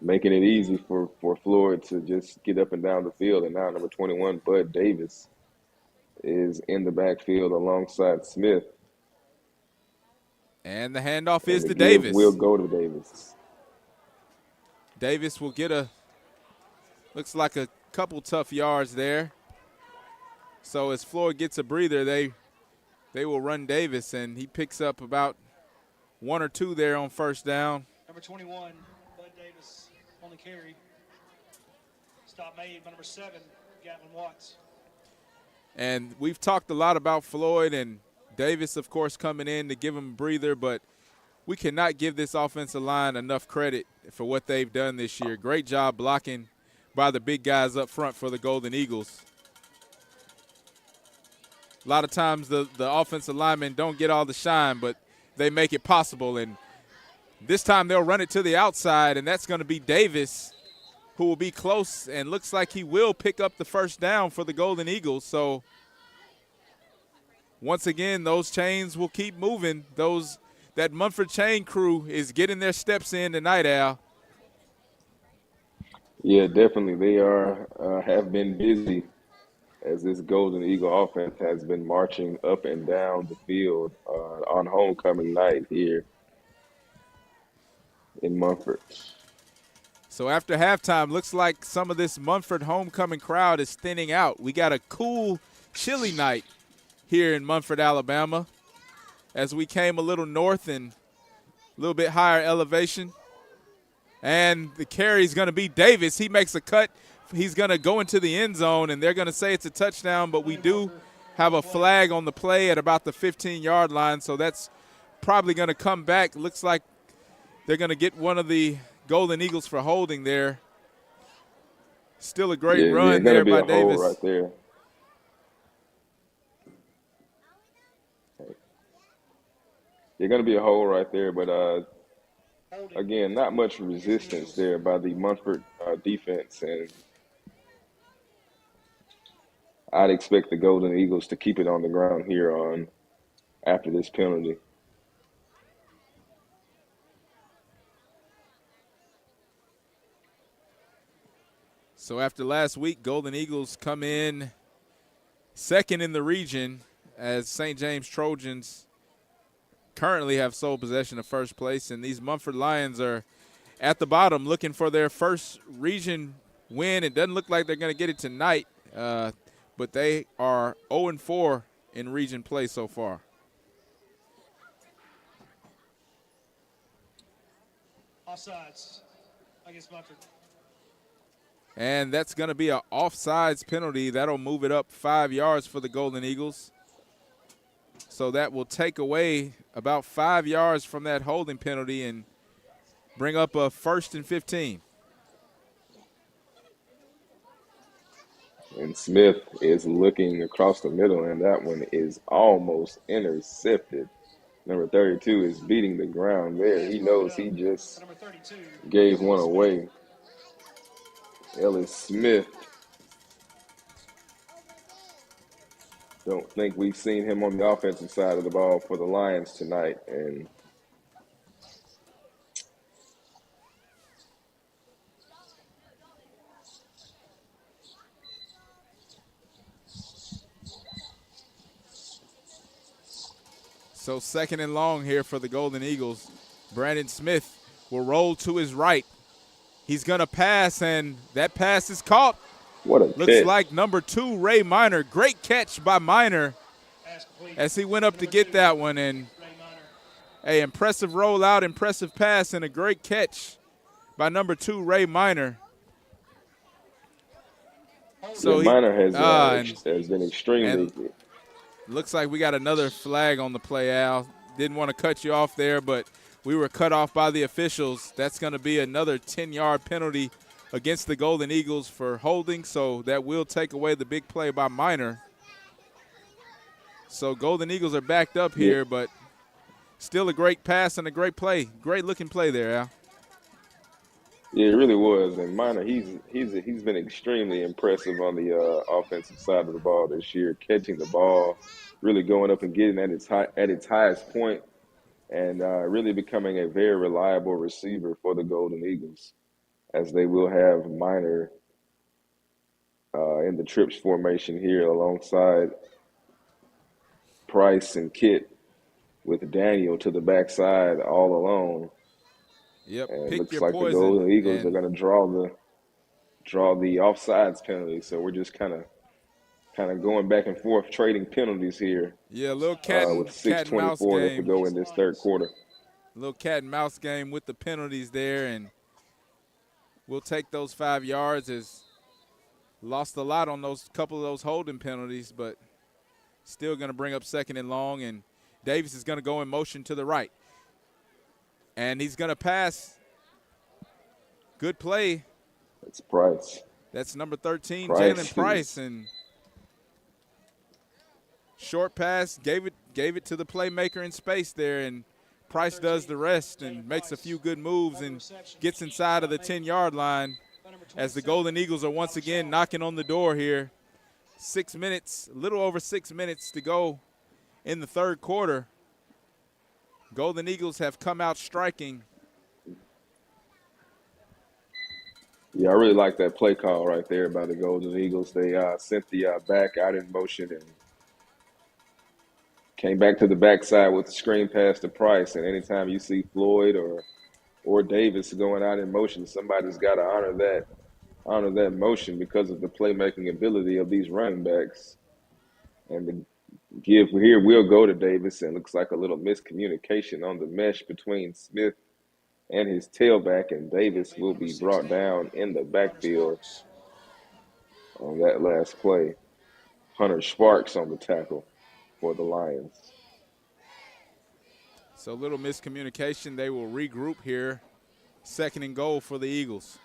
Speaker 6: making it easy for Floyd to just get up and down the field. And now number 21, Bud Davis, is in the backfield alongside Smith.
Speaker 4: And the handoff is to Davis.
Speaker 6: We'll go to Davis.
Speaker 4: Davis will get looks like a couple tough yards there. So as Floyd gets a breather, they will run Davis, and he picks up about 1 or 2 there on first down.
Speaker 1: Number 21, Bud Davis on the carry. Stop made by number 7, Gatlin Watts.
Speaker 4: And we've talked a lot about Floyd and Davis, of course, coming in to give him a breather, but we cannot give this offensive line enough credit for what they've done this year. Great job blocking by the big guys up front for the Golden Eagles. A lot of times the offensive linemen don't get all the shine, but they make it possible. And this time they'll run it to the outside, and that's going to be Davis, who will be close and looks like he will pick up the first down for the Golden Eagles. So once again, those chains will keep moving. That Munford chain crew is getting their steps in tonight, Al.
Speaker 6: Yeah, definitely. They have been busy as this Golden Eagle offense has been marching up and down the field on homecoming night here in Munford.
Speaker 4: So after halftime, looks like some of this Munford homecoming crowd is thinning out. We got a cool, chilly night here in Munford, Alabama, as we came a little north and a little bit higher elevation. And the carry is going to be Davis. He makes a cut. He's going to go into the end zone, and they're going to say it's a touchdown, but we do have a flag on the play at about the 15-yard line, so that's probably going to come back. Looks like they're going to get one of the Golden Eagles for holding there. Still a great run there by Davis.
Speaker 6: Right there. They're going to be a hole right there, but again, not much resistance there by the Munford defense, and I'd expect the Golden Eagles to keep it on the ground here after this penalty.
Speaker 4: So after last week, Golden Eagles come in second in the region as St. James Trojans currently have sole possession of first place, and these Munford Lions are at the bottom looking for their first region win. It doesn't look like they're going to get it tonight, but they are 0-4 in region play so far.
Speaker 1: Offsides against Munford.
Speaker 4: And that's going to be an offsides penalty. That'll move it up 5 yards for the Golden Eagles. So that will take away about 5 yards from that holding penalty and bring up a 1st and 15.
Speaker 6: And Smith is looking across the middle, and that one is almost intercepted. Number 32 is beating the ground there. He knows he just gave one away. Ellis Smith. Don't think we've seen him on the offensive side of the ball for the Lions tonight. And
Speaker 4: so 2nd and long here for the Golden Eagles. Brandon Smith will roll to his right. He's going to pass, and that pass is caught.
Speaker 6: What a
Speaker 4: Looks
Speaker 6: catch.
Speaker 4: like number 2, Ray Minor. Great catch by Minor as he went up to get that one. And a impressive rollout, impressive pass, and a great catch by number 2, Ray Minor.
Speaker 6: So Minor has been extremely.
Speaker 4: Looks like we got another flag on the play, Al. Didn't want to cut you off there, but we were cut off by the officials. That's going to be another 10-yard penalty against the Golden Eagles for holding, so that will take away the big play by Minor. So Golden Eagles are backed up here, but still a great pass and a great play. Great-looking play there, Al.
Speaker 6: Yeah, it really was. And Minor, he's been extremely impressive on the offensive side of the ball this year, catching the ball, really going up and getting at its highest point, and really becoming a very reliable receiver for the Golden Eagles, as they will have Minor in the trips formation here alongside Price and Kit, with Daniel to the backside all alone.
Speaker 4: Yep,
Speaker 6: and
Speaker 4: pick
Speaker 6: looks
Speaker 4: your
Speaker 6: like
Speaker 4: poison.
Speaker 6: The Golden Eagles are going to draw the offsides penalty. So we're just kind of going back and forth, trading penalties here.
Speaker 4: Yeah, a little cat and mouse game
Speaker 6: to go in this third quarter.
Speaker 4: A little cat and mouse game with the penalties there, and we'll take those 5 yards. As lost a lot on those couple of those holding penalties, but still going to bring up 2nd and long, and Davis is going to go in motion to the right. And he's going to pass. Good play.
Speaker 6: That's Price.
Speaker 4: That's number 13, Jalen Price. And short pass, gave it to the playmaker in space there, and Price does the rest and makes a few good moves and gets inside of the 10-yard line, as the Golden Eagles are once again knocking on the door here. 6 minutes, a little over 6 minutes to go in the third quarter. Golden Eagles have come out striking.
Speaker 6: Yeah, I really like that play call right there by the Golden Eagles. They sent the back out in motion and came back to the backside with the screen pass to Price. And anytime you see Floyd or Davis going out in motion, somebody's got to honor that motion because of the playmaking ability of these running backs. And the give here will go to Davis, and looks like a little miscommunication on the mesh between Smith and his tailback, and Davis will be brought down in the backfield on that last play. Hunter Sparks on the tackle for the Lions.
Speaker 4: So a little miscommunication. They will regroup here. 2nd and goal for the Eagles.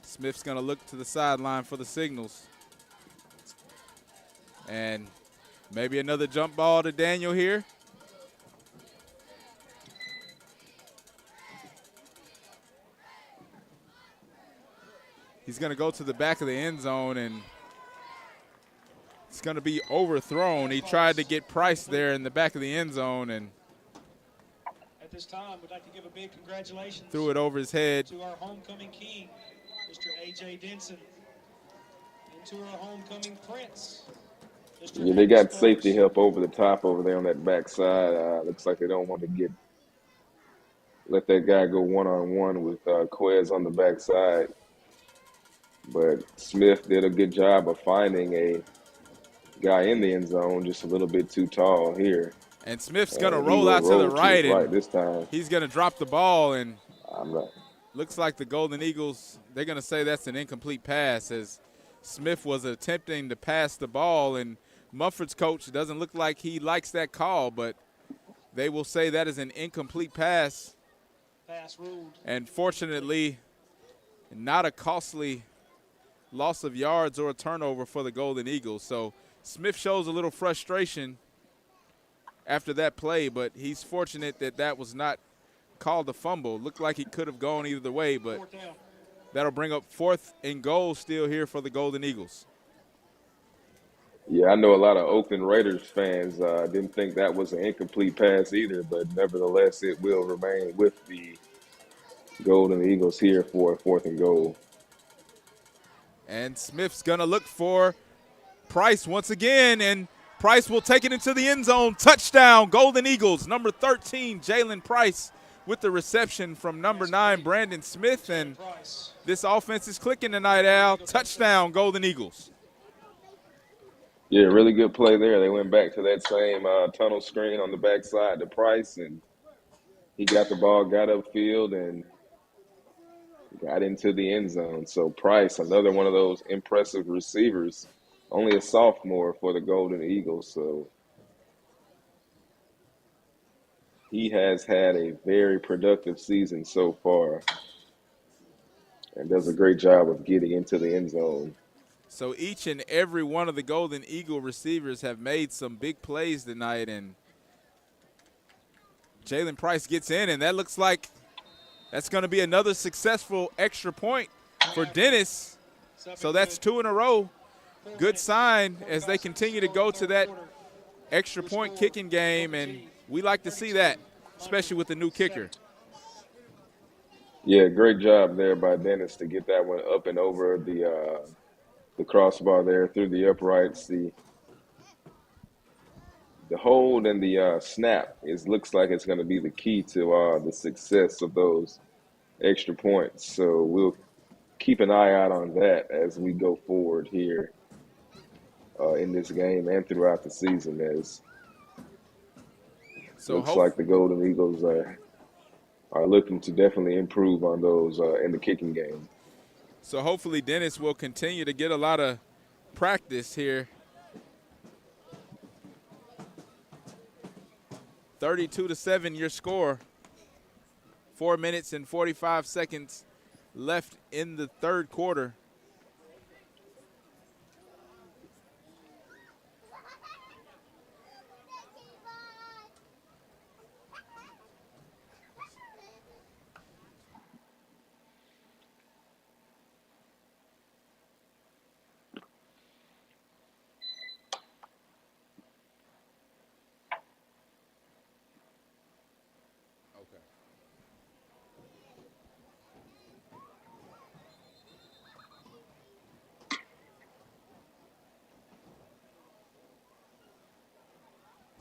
Speaker 4: Smith's going to look to the sideline for the signals. And maybe another jump ball to Daniel here. He's going to go to the back of the end zone, and it's going to be overthrown. He tried to get Price there in the back of the end zone, and
Speaker 1: at this time, we'd like to give a big congratulations
Speaker 4: threw it over his head
Speaker 1: to our homecoming king, Mr. A.J. Denson, and to our homecoming prince.
Speaker 6: Yeah, they got safety help over the top over there on that backside. Looks like they don't want to let that guy go one-on-one with Quez on the backside. But Smith did a good job of finding a guy in the end zone, just a little bit too tall here.
Speaker 4: And Smith's going to roll out to the right, and
Speaker 6: this time
Speaker 4: he's going to drop the ball, and looks like the Golden Eagles, they're going to say that's an incomplete pass, as Smith was attempting to pass the ball, and Munford's coach doesn't look like he likes that call, but they will say that is an incomplete pass.
Speaker 1: Pass ruled.
Speaker 4: And fortunately, not a costly loss of yards or a turnover for the Golden Eagles. So Smith shows a little frustration after that play, but he's fortunate that that was not called a fumble. Looked like he could have gone either way, but that'll bring up 4th and goal still here for the Golden Eagles.
Speaker 6: Yeah, I know a lot of Oakland Raiders fans didn't think that was an incomplete pass either, but nevertheless, it will remain with the Golden Eagles here for 4th and goal.
Speaker 4: And Smith's going to look for Price once again, and Price will take it into the end zone. Touchdown, Golden Eagles. Number 13, Jalen Price, with the reception from number 9, Brandon Smith. And this offense is clicking tonight, Al. Touchdown, Golden Eagles.
Speaker 6: Yeah, really good play there. They went back to that same tunnel screen on the backside to Price, and he got the ball, got upfield, and got into the end zone. So Price, another one of those impressive receivers, only a sophomore for the Golden Eagles. So he has had a very productive season so far and does a great job of getting into the end zone.
Speaker 4: So each and every one of the Golden Eagle receivers have made some big plays tonight, and Jalen Price gets in, and that looks like that's going to be another successful extra point for Dennis. So that's 2 in a row. Good sign as they continue to go to that extra point kicking game, and we like to see that, especially with the new kicker.
Speaker 6: Yeah, great job there by Dennis to get that one up and over the crossbar there through the uprights. The hold and the snap looks like it's going to be the key to the success of those extra points. So we'll keep an eye out on that as we go forward here in this game and throughout the season. As
Speaker 4: So
Speaker 6: looks like the Golden Eagles are looking to definitely improve on those in the kicking game.
Speaker 4: So hopefully Dennis will continue to get a lot of practice here. 32-7 your score. 4 minutes and 45 seconds left in the third quarter.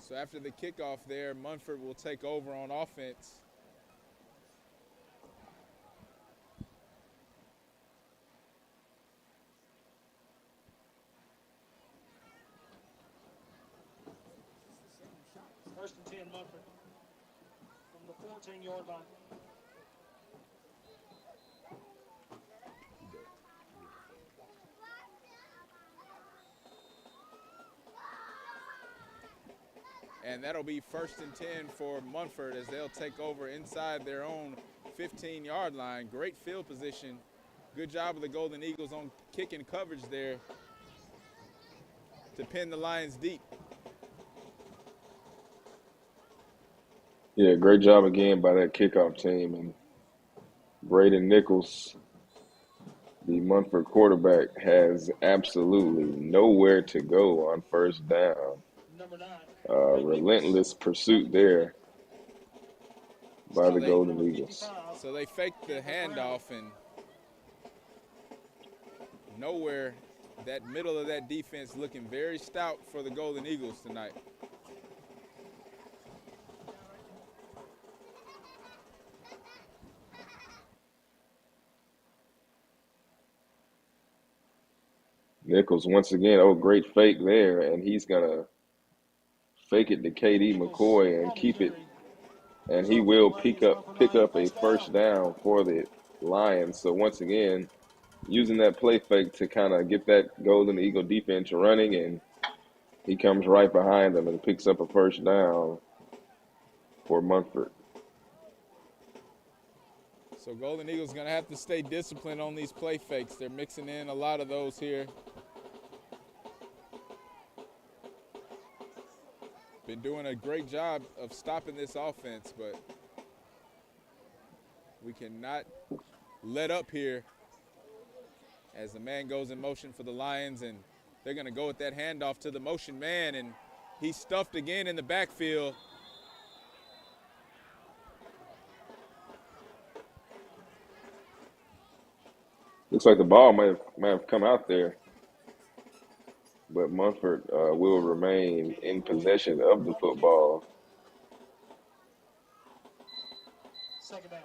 Speaker 4: So after the kickoff there, Munford will take over on offense.
Speaker 1: First and 10, Munford. From the 14-yard line.
Speaker 4: And that'll be first and 10 for Munford as they'll take over inside their own 15-yard line. Great field position. Good job of the Golden Eagles on kicking coverage there to pin the Lions deep.
Speaker 6: Yeah, great job again by that kickoff team. And Braden Nichols, the Munford quarterback, has absolutely nowhere to go on first down. Relentless pursuit there by the Golden Eagles.
Speaker 4: So they faked the handoff, and nowhere, that middle of that defense looking very stout for the Golden Eagles tonight.
Speaker 6: Nichols once again, great fake there, and he's gonna fake it to KD McCoy and keep it, and he will pick up a first down for the Lions. So once again, using that play fake to kind of get that Golden Eagle defense running, and he comes right behind them and picks up a first down for Munford.
Speaker 4: So Golden Eagles going to have to stay disciplined on these play fakes. They're mixing in a lot of those here. Been doing a great job of stopping this offense, but we cannot let up here as the man goes in motion for the Lions, and they're going to go with that handoff to the motion man, and he's stuffed again in the backfield.
Speaker 6: Looks like the ball might have come out there, but Munford will remain in possession of the football.
Speaker 1: Second down.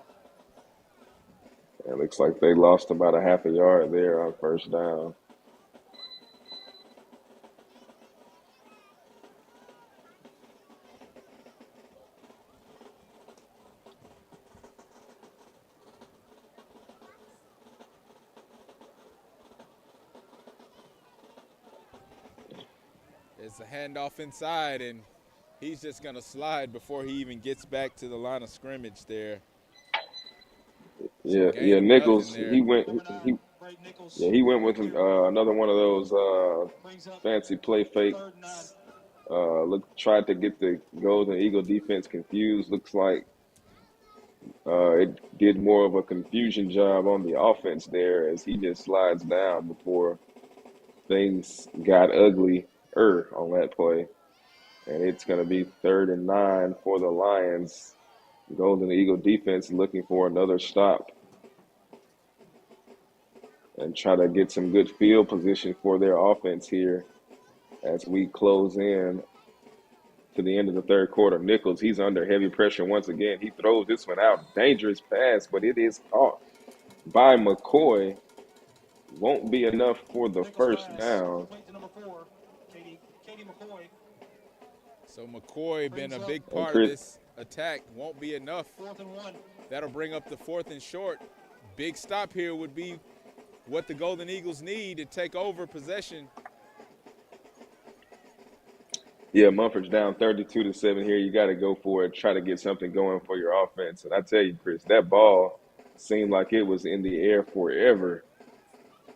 Speaker 6: It looks like they lost about a half a yard there on first down.
Speaker 4: It's a handoff inside, and he's just going to slide before he even gets back to the line of scrimmage there. So
Speaker 6: Yeah. Nichols,
Speaker 4: there.
Speaker 6: he went with another one of those fancy play fakes. Tried to get the Golden Eagle defense confused. Looks like it did more of a confusion job on the offense there as he just slides down before things got ugly on that play. And it's going to be 3rd and 9 for the Lions. Golden Eagle defense looking for another stop and try to get some good field position for their offense here as we close in to the end of the 3rd quarter. Nichols, he's under heavy pressure once again. He throws this one out. Dangerous pass, but it is caught by McCoy. Won't be enough for the first down.
Speaker 4: So McCoy been a big part of this attack. Won't be enough.
Speaker 1: 4th and 1.
Speaker 4: That'll bring up the 4th and short. Big stop here would be what the Golden Eagles need to take over possession.
Speaker 6: Yeah, Munford's down 32-7 here. You got to go for it. Try to get something going for your offense. And I tell you, Chris, that ball seemed like it was in the air forever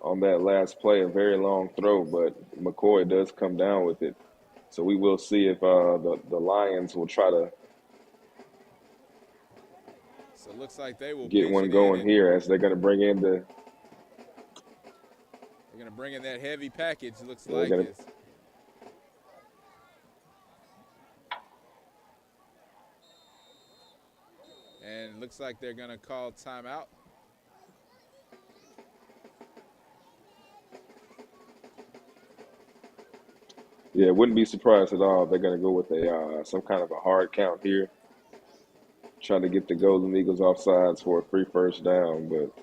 Speaker 6: on that last play. A very long throw, but McCoy does come down with it. So we will see if the Lions will try to
Speaker 4: So it looks like they will
Speaker 6: get one going here as they're going to bring in
Speaker 4: they're going to bring in that heavy package. Looks like it's. And looks like they're going to call timeout.
Speaker 6: Yeah, wouldn't be surprised at all if they're going to go with some kind of a hard count here. Trying to get the Golden Eagles offsides for a free first down, but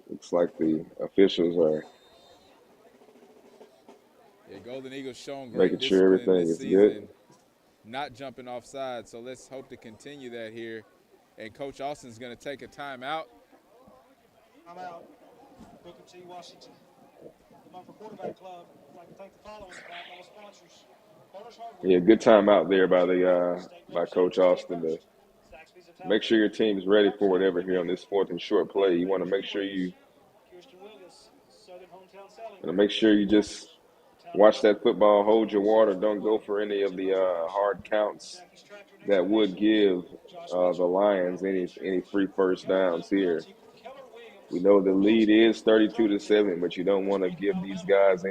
Speaker 6: looks like the officials are
Speaker 4: Golden Eagles showing great
Speaker 6: making sure everything is good.
Speaker 4: Not jumping offside, so let's hope to continue that here. And Coach Austin's going to take a timeout.
Speaker 1: Timeout. Booker T. Washington. The Munford Quarterback Club. I'd like to thank the following sponsors.
Speaker 6: Yeah, good timeout there by Coach Austin to make sure your team is ready for whatever here on this 4th and short play. You want to make sure you just watch that football, hold your water, don't go for any of the hard counts that would give the Lions any free first downs here. We know the lead is 32-7, but you don't want to give these guys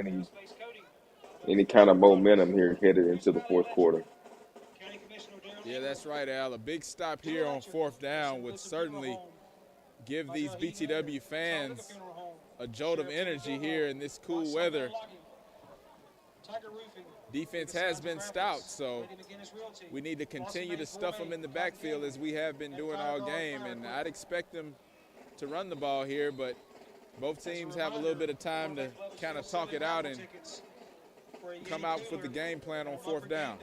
Speaker 6: any kind of momentum here headed into the 4th quarter.
Speaker 4: Yeah, that's right, Al. A big stop here on 4th down would certainly give these BTW fans a jolt of energy here in this cool weather. Defense has been stout, so we need to continue to stuff them in the backfield as we have been doing all game. And I'd expect them to run the ball here, but both teams have a little bit of time to kind of talk it out and come out with the game plan on 4th down.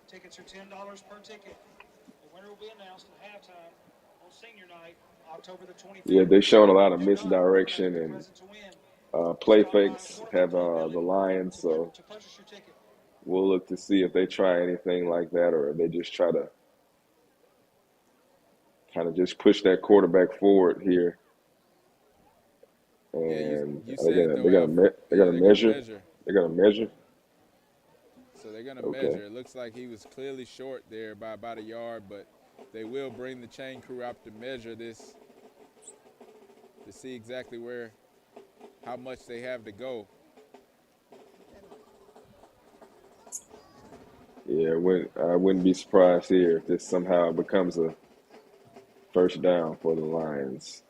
Speaker 1: Tickets are $10 per ticket. The winner will be announced at halftime on senior night, October the 25th.
Speaker 6: Yeah, they're showing a lot of misdirection and play fakes have the Lions, so we'll look to see if they try anything like that or if they just try to kind of just push that quarterback forward here. And they're gonna measure. They're gonna measure.
Speaker 4: So they're gonna measure. It looks like he was clearly short there by about a yard, but they will bring the chain crew out to measure this to see exactly how much they have to go.
Speaker 6: Yeah, I wouldn't be surprised here if this somehow becomes a first down for the Lions.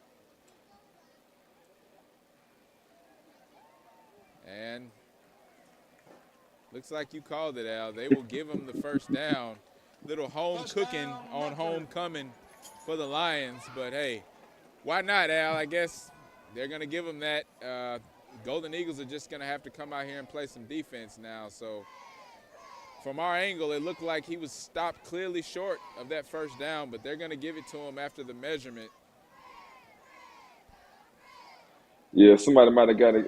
Speaker 4: And looks like you called it, Al. They will give them the first down. Little home cooking on homecoming for the Lions. But, hey, why not, Al? I guess they're going to give them that. Golden Eagles are just going to have to come out here and play some defense now. So, from our angle, it looked like he was stopped clearly short of that first down, but they're going to give it to him after the measurement.
Speaker 6: Yeah, somebody might have got it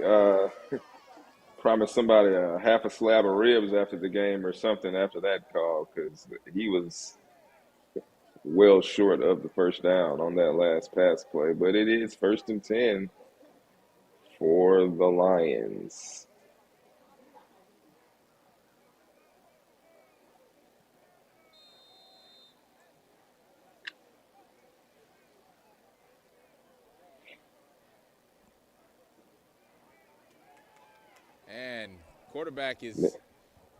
Speaker 6: promised somebody a half a slab of ribs after the game or something after that call, because he was well short of the first down on that last pass play. But it is 1st and 10 for the Lions.
Speaker 4: And quarterback is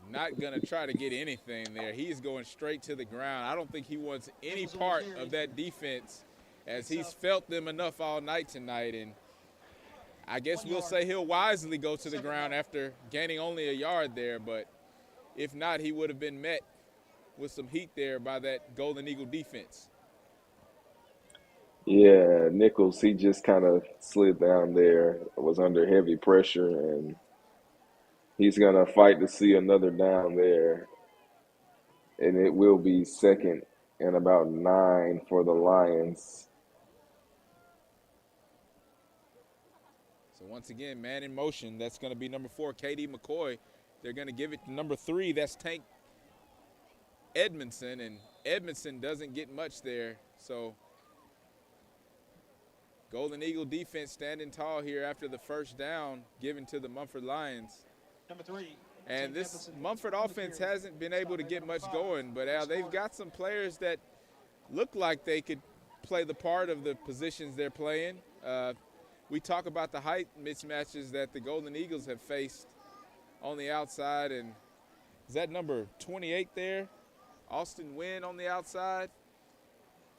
Speaker 4: not going to try to get anything there. He's going straight to the ground. I don't think he wants any part of that defense, as he's felt them enough all night tonight. And I guess we'll say he'll wisely go to the ground after gaining only a yard there. But if not, he would have been met with some heat there by that Golden Eagle defense.
Speaker 6: Yeah, Nichols, he just kind of slid down there, was under heavy pressure, and he's going to fight to see another down there. And it will be 2nd and about 9 for the Lions.
Speaker 4: So once again, man in motion. That's going to be number 4, K.D. McCoy. They're going to give it to number 3. That's Tank Edmondson, and Edmondson doesn't get much there. So Golden Eagle defense standing tall here after the first down given to the Munford Lions.
Speaker 1: Number 3.
Speaker 4: And this Munford offense hasn't been able to get much going, but Al, they've got some players that look like they could play the part of the positions they're playing. We talk about the height mismatches that the Golden Eagles have faced on the outside, and is that number 28 there? Austin Wynn on the outside.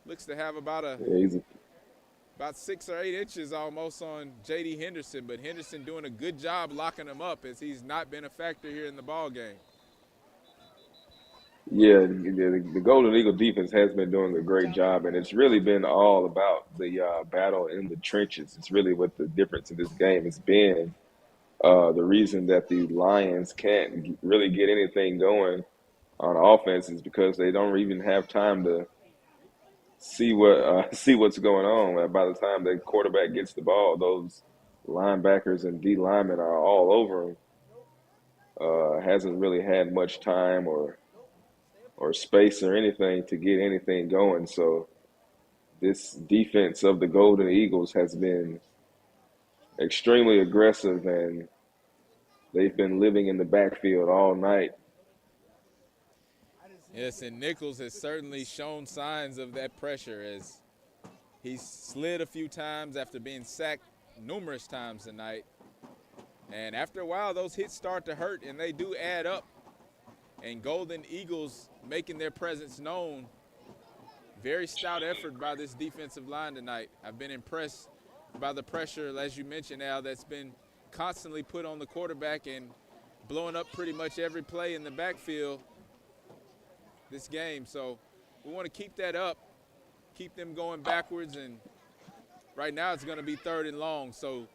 Speaker 4: Looks to have about 6 or 8 inches almost on J.D. Henderson, but Henderson doing a good job locking him up, as he's not been a factor here in the ball game.
Speaker 6: Yeah, the Golden Eagle defense has been doing a great job, and it's really been all about the battle in the trenches. It's really what the difference in this game has been. The reason that the Lions can't really get anything going on offense is because they don't even have time to see what's going on. By the time the quarterback gets the ball, those linebackers and D linemen are all over him. Hasn't really had much time or space or anything to get anything going. So this defense of the Golden Eagles has been extremely aggressive, and they've been living in the backfield all night.
Speaker 4: Yes, and Nichols has certainly shown signs of that pressure, as he's slid a few times after being sacked numerous times tonight. And after a while, those hits start to hurt, and they do add up. And Golden Eagles making their presence known. Very stout effort by this defensive line tonight. I've been impressed by the pressure, as you mentioned, Al, that's been constantly put on the quarterback and blowing up pretty much every play in the backfield this game. So we want to keep that up, keep them going backwards, and right now it's going to be 3rd and long. So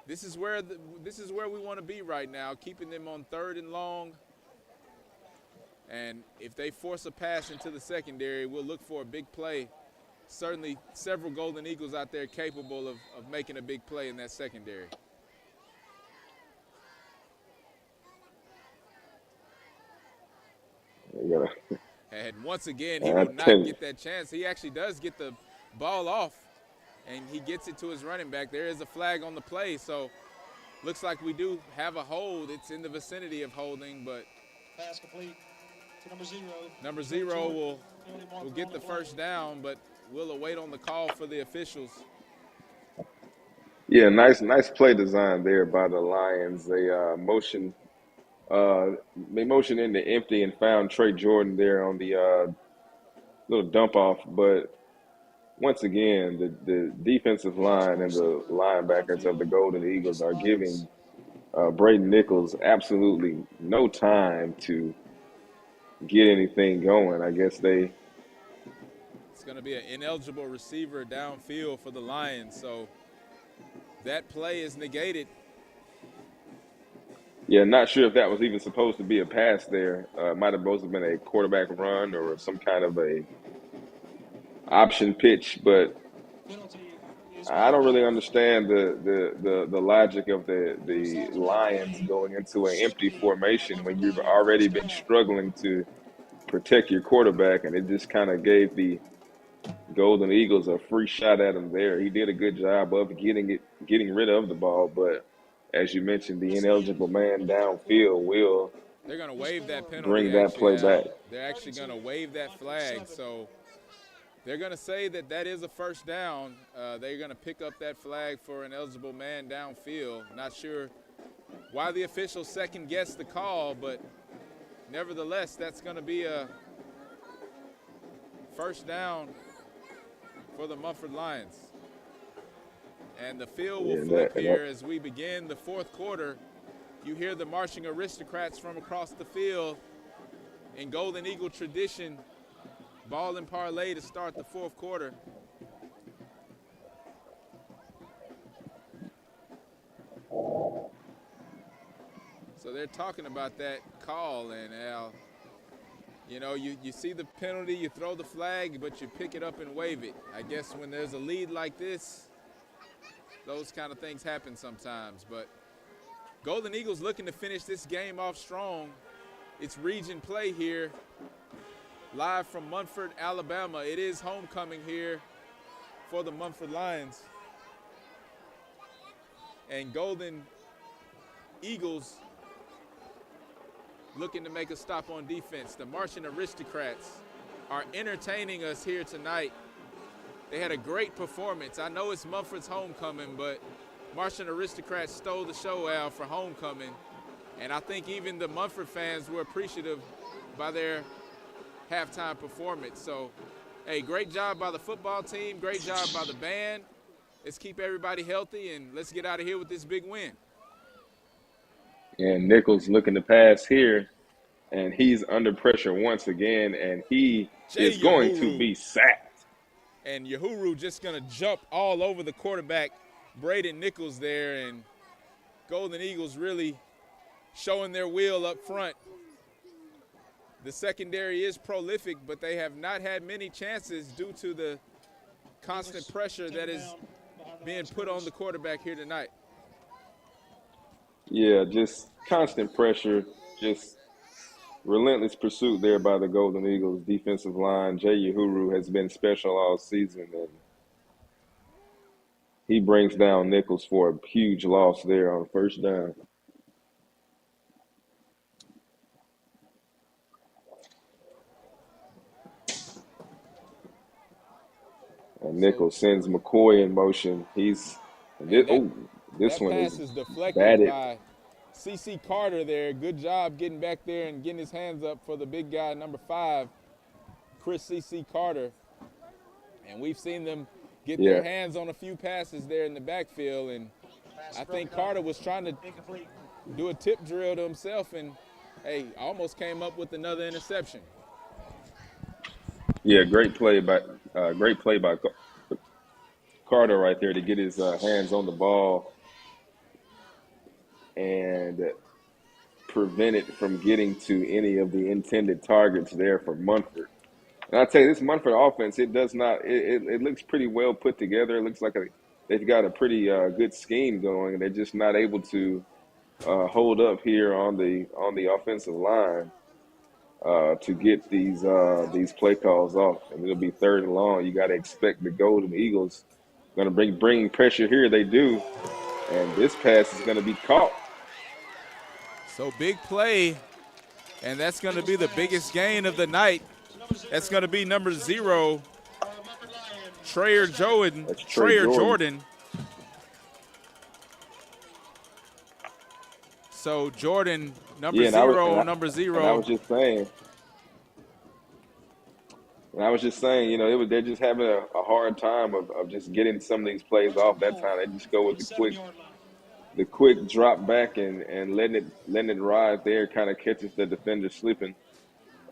Speaker 4: this is where we want to be right now, keeping them on 3rd and long. And if they force a pass into the secondary, we'll look for a big play. Certainly several Golden Eagles out there capable of making a big play in that secondary. And once again, he will not get that chance. He actually does get the ball off, and he gets it to his running back. There is a flag on the play, so looks like we do have a hold. It's in the vicinity of holding, but
Speaker 1: Pass complete to number 0.
Speaker 4: Number 0 will get the first down, but we'll await on the call for the officials.
Speaker 6: Yeah, nice play design there by the Lions. They motioned into empty and found Trey Jordan there on the little dump off. But once again, the defensive line and the linebackers of the Golden Eagles are giving Braden Nichols absolutely no time to get anything going. I guess it's
Speaker 4: going to be an ineligible receiver downfield for the Lions, so that play is negated.
Speaker 6: Yeah, not sure if that was even supposed to be a pass there. Might have both been a quarterback run or some kind of a option pitch, but I don't really understand the logic of the Lions going into an empty formation when you've already been struggling to protect your quarterback, and it just kind of gave the Golden Eagles a free shot at him there. He did a good job of getting rid of the ball, but as you mentioned, the ineligible man downfield will
Speaker 4: They're going to waive that penalty,
Speaker 6: bring that
Speaker 4: actually,
Speaker 6: play back.
Speaker 4: Al. They're actually going to waive that flag. So they're going to say that that is a first down. They're going to pick up that flag for an eligible man downfield. Not sure why the officials second-guessed the call, but nevertheless, that's going to be a first down for the Munford Lions. And the field will flip here as we begin the fourth quarter. You hear the marching aristocrats from across the field in Golden Eagle tradition, ball and parlay to start the fourth quarter. So they're talking about that call, and Al, you know, you see the penalty, you throw the flag, but you pick it up and wave it. I guess when there's a lead like this, those kind of things happen sometimes. But Golden Eagles looking to finish this game off strong. It's region play here, live from Munford, Alabama. It is homecoming here for the Munford Lions. And Golden Eagles looking to make a stop on defense. The Martian Aristocrats are entertaining us here tonight. They had a great performance. I know it's Munford's homecoming, but Martian Aristocrats stole the show, Al, for homecoming. And I think even the Munford fans were appreciative by their halftime performance. So, hey, great job by the football team. Great job by the band. Let's keep everybody healthy, and let's get out of here with this big win.
Speaker 6: And Nichols looking to pass here, and he's under pressure once again, and he is going to be sacked.
Speaker 4: And Yahuru just going to jump all over the quarterback, Braden Nichols there, and Golden Eagles really showing their will up front. The secondary is prolific, but they have not had many chances due to the constant pressure that is being put on the quarterback here tonight.
Speaker 6: Yeah, just constant pressure, just relentless pursuit there by the Golden Eagles defensive line. Jay Yahuru has been special all season, and he brings down Nichols for a huge loss there on first down. And Nichols sends McCoy in motion. This one
Speaker 4: pass is deflected by C.C. Carter there. Good job getting back there and getting his hands up for the big guy, number 5, Chris C.C. Carter. And we've seen them get their hands on a few passes there in the backfield. And I think Carter was trying to do a tip drill to himself and, hey, almost came up with another interception.
Speaker 6: Yeah, great play by Carter right there to get his hands on the ball and prevent it from getting to any of the intended targets there for Munford. And I tell you, this Munford offense, it looks pretty well put together. It looks like they've got a pretty good scheme going, and they're just not able to hold up here on the offensive line to get these play calls off. And it'll be 3rd and long. You got to expect the Golden Eagles going to bring pressure here. They do, and this pass is going to be caught.
Speaker 4: So big play, and that's going to be the biggest gain of the night. That's going to be number 0, Trayer Jordan. So Jordan, number 0, number 0.
Speaker 6: And I was just saying, you know, they're just having a hard time of just getting some of these plays off that time. They just go with the quick drop back and letting it ride there, kind of catches the defender slipping.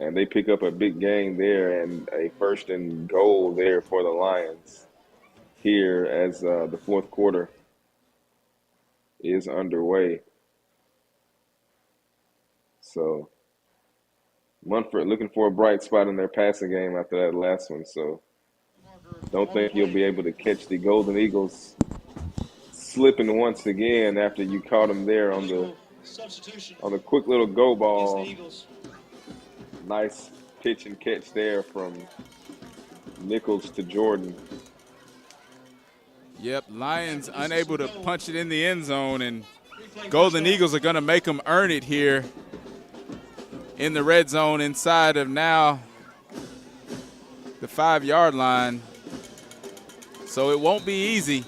Speaker 6: And they pick up a big gain there and a 1st and goal there for the Lions here as the fourth quarter is underway. So Munford looking for a bright spot in their passing game after that last one. So don't think you'll be able to catch the Golden Eagles slipping once again after you caught them there on the quick little go ball. Nice pitch and catch there from Nichols to Jordan.
Speaker 4: Yep, Lions unable to punch it in the end zone, and Golden Eagles are going to make them earn it here in the red zone inside of now the 5-yard line. So it won't be easy.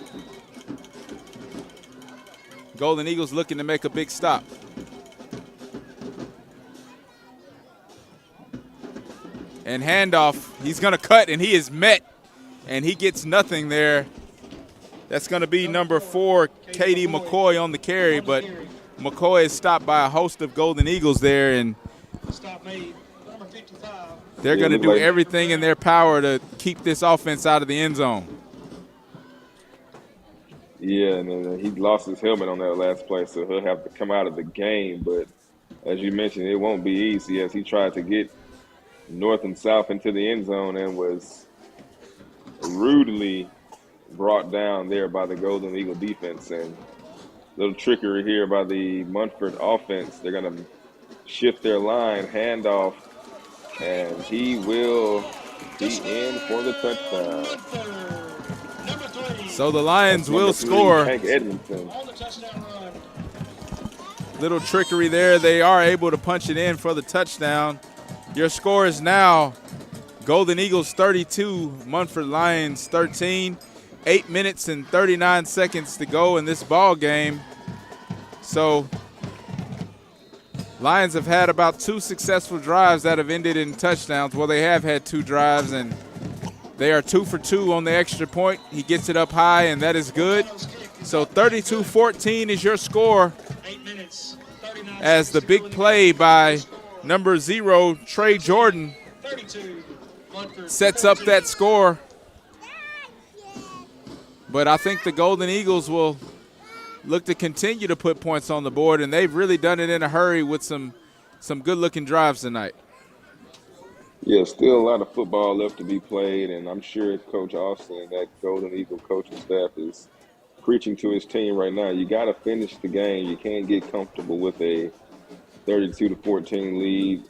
Speaker 4: Golden Eagles looking to make a big stop. And handoff, he's going to cut, and he is met, and he gets nothing there. That's going to be number 4, Katie McCoy on the carry, but McCoy is stopped by a host of Golden Eagles there, and they're going to do everything in their power to keep this offense out of the end zone.
Speaker 6: Yeah, and he lost his helmet on that last play, so he'll have to come out of the game. But as you mentioned, it won't be easy as he tried to get north and south into the end zone and was rudely brought down there by the Golden Eagle defense. And little trickery here by the Munford offense. They're going to shift their line, handoff, and he will be in for the touchdown.
Speaker 4: So the Lions will score.
Speaker 6: Hank Edmondson.
Speaker 4: Little trickery there. They are able to punch it in for the touchdown. Your score is now Golden Eagles 32, Munford Lions 13. 8 minutes and 39 seconds to go in this ball game. So Lions have had about 2 successful drives that have ended in touchdowns. Well, they have had 2 drives, and they are 2 for 2 on the extra point. He gets it up high, and that is good. So 32-14 is your score as the big play by number 0, Trey Jordan, sets up that score. But I think the Golden Eagles will look to continue to put points on the board, and they've really done it in a hurry with some good-looking drives tonight.
Speaker 6: Yeah, still a lot of football left to be played, and I'm sure Coach Austin and that Golden Eagle coaching staff is preaching to his team right now. You got to finish the game. You can't get comfortable with a 32-14 lead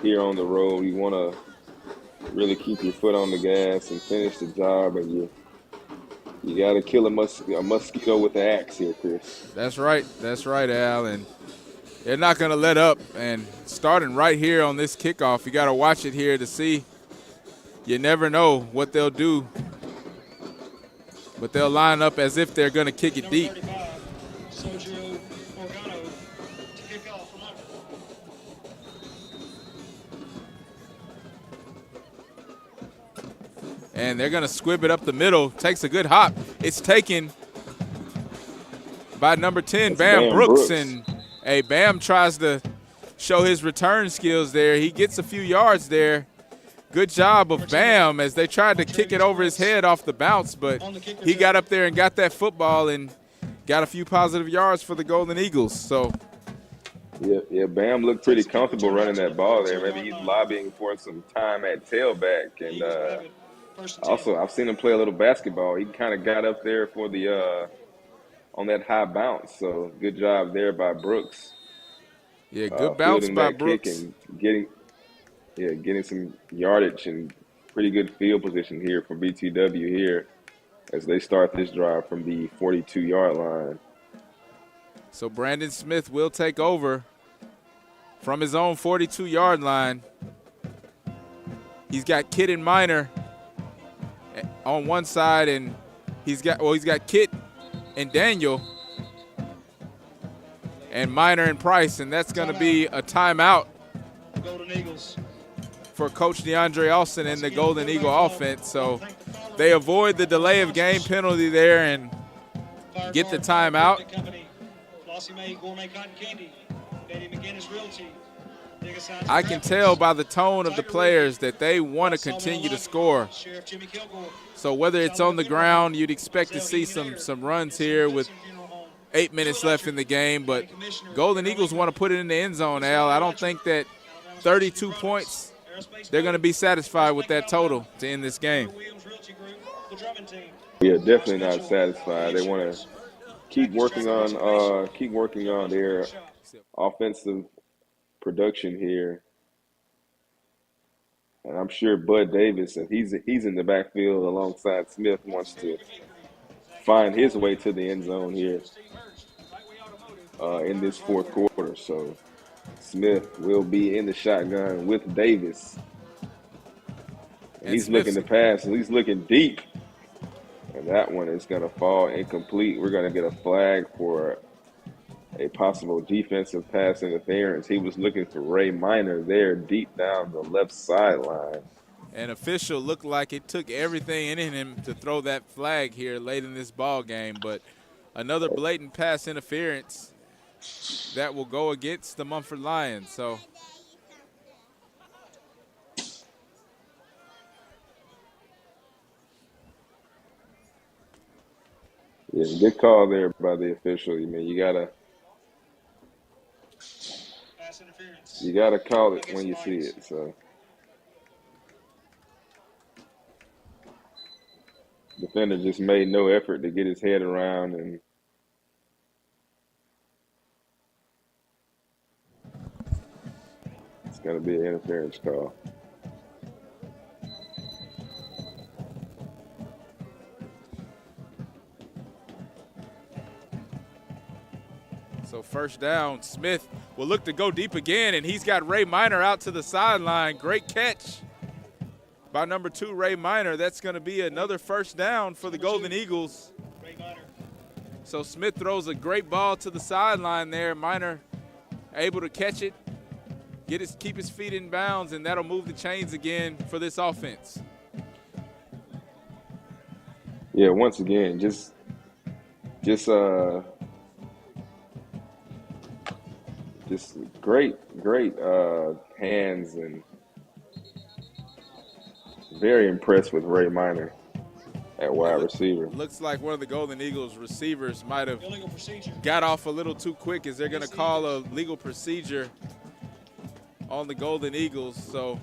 Speaker 6: here on the road. You want to really keep your foot on the gas and finish the job, and you got to kill a mosquito with the axe here, Chris.
Speaker 4: That's right, Al, and they're not going to let up. And starting right here on this kickoff, you got to watch it here to see. You never know what they'll do, but they'll line up as if they're going to kick it deep. And they're going to squib it up the middle. Takes a good hop. It's taken by number 10, Bam Brooks. And Bam tries to show his return skills there. He gets a few yards there. Good job of Bam as they tried to kick it over his head off the bounce, but he got up there and got that football and got a few positive yards for the Golden Eagles. So,
Speaker 6: yeah, Bam looked pretty comfortable running that ball there. Maybe he's lobbying for some time at tailback. And also, I've seen him play a little basketball. He kind of got up there for the on that high bounce. So good job there by Brooks.
Speaker 4: Yeah, good bounce by Brooks.
Speaker 6: And getting some yardage and pretty good field position here from BTW here as they start this drive from the 42-yard line.
Speaker 4: So Brandon Smith will take over from his own 42-yard line. He's got Kit and Minor on one side, and he's got Kit and Daniel and Minor and Price, and that's going to be a timeout
Speaker 1: Golden Eagles
Speaker 4: for Coach DeAndre Austin and the Golden Eagle offense. So they avoid the delay of game penalty there and get the timeout. I can tell by the tone of the players that they want to continue to score. So whether it's on the ground, you'd expect to see some runs here with 8 minutes left in the game. But Golden Eagles want to put it in the end zone, Al. I don't think that 32 points they're going to be satisfied with that total to end this game.
Speaker 6: Yeah, definitely not satisfied. They want to keep working on their offensive production here. And I'm sure Bud Davis, if he's in the backfield alongside Smith, wants to find his way to the end zone here in this fourth quarter. So Smith will be in the shotgun with Davis. And he's looking to pass, and he's looking deep. And that one is going to fall incomplete. We're going to get a flag for a possible defensive pass interference. He was looking for Ray Minor there deep down the left sideline.
Speaker 4: An official looked like it took everything in him to throw that flag here late in this ball game, but another blatant pass interference that will go against the Munford Lions. So
Speaker 6: yeah, good call there by the official. I mean, you gotta call it when you see it. So defender just made no effort to get his head around, and it's gonna be an interference call.
Speaker 4: So first down, Smith will look to go deep again, and he's got Ray Minor out to the sideline. Great catch by number 2, Ray Minor. That's going to be another first down for the Golden Eagles. So Smith throws a great ball to the sideline there. Minor able to catch it, keep his feet in bounds, and that'll move the chains again for this offense.
Speaker 6: Yeah, once again, just great hands, and very impressed with Ray Minor at wide receiver.
Speaker 4: Looks like one of the Golden Eagles receivers might have got off a little too quick, as they're going to call a legal procedure on the Golden Eagles. So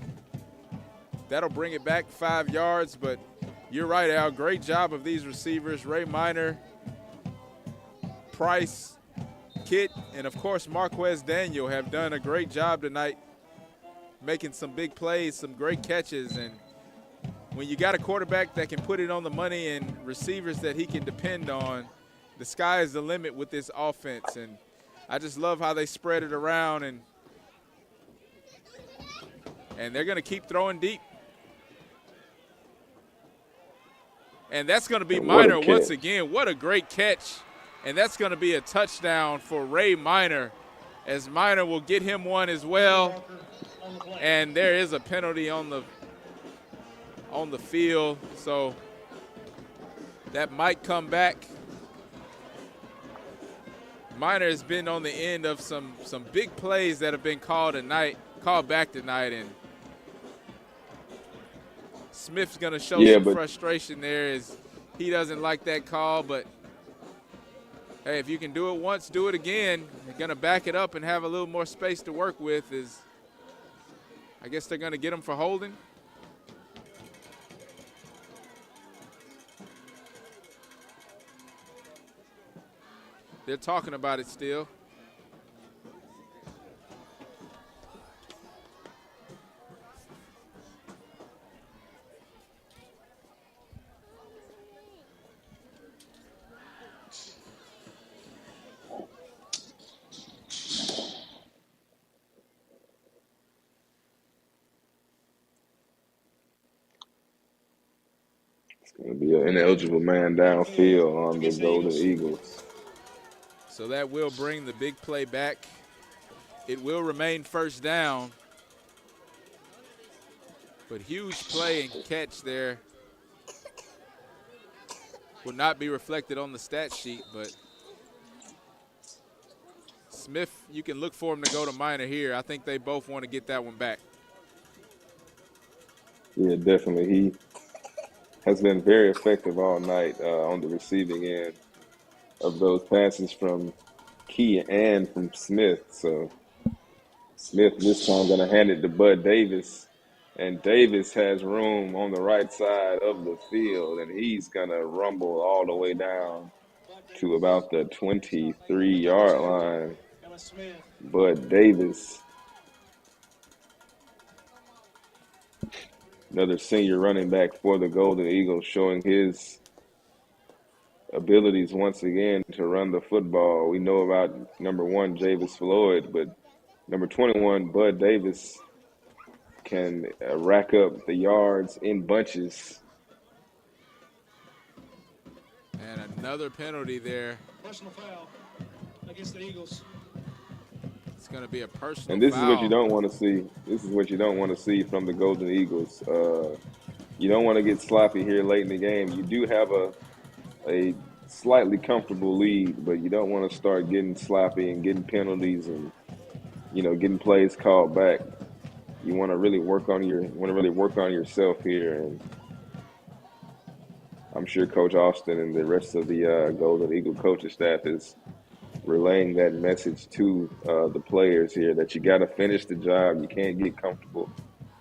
Speaker 4: that'll bring it back 5 yards, but you're right, Al. Great job of these receivers. Ray Minor, Price, Kit, and of course Marquez Daniel have done a great job tonight, making some big plays, some great catches. And when you got a quarterback that can put it on the money and receivers that he can depend on, the sky is the limit with this offense. And I just love how they spread it around, and they're going to keep throwing deep. And that's going to be Minor once again. What a great catch. And that's going to be a touchdown for Ray Minor, as Minor will get him one as well. And there is a penalty on the field, so that might come back. Minor has been on the end of some big plays that have been called back tonight, and Smith's going to show some frustration there, as he doesn't like that call, but hey, if you can do it once, do it again. They're going to back it up and have a little more space to work with. I guess they're going to get him for holding. They're talking about it still.
Speaker 6: Going to be an ineligible man downfield on the Golden Eagles.
Speaker 4: So that will bring the big play back. It will remain first down. But huge play and catch there. Will not be reflected on the stat sheet, but Smith, you can look for him to go to Minor here. I think they both want to get that one back.
Speaker 6: Yeah, definitely. He has been very effective all night on the receiving end of those passes from Key and from Smith. So Smith this time going to hand it to Bud Davis. And Davis has room on the right side of the field, and he's going to rumble all the way down to about the 23-yard line. Bud Davis, another senior running back for the Golden Eagles, showing his abilities once again to run the football. We know about number 1, Javis Floyd, but number 21, Bud Davis, can rack up the yards in bunches.
Speaker 4: And another penalty there.
Speaker 1: Personal foul against the Eagles.
Speaker 4: It's going to be a personal
Speaker 6: And this
Speaker 4: foul.
Speaker 6: is what you don't want to see. This is what you don't want to see from the Golden Eagles. You don't want to get sloppy here late in the game. You do have a slightly comfortable lead, but you don't want to start getting sloppy and getting penalties and, you know, getting plays called back. You want to really work on yourself here, and I'm sure Coach Austin and the rest of the Golden Eagle coaching staff is relaying that message to the players here that you got to finish the job. You can't get comfortable.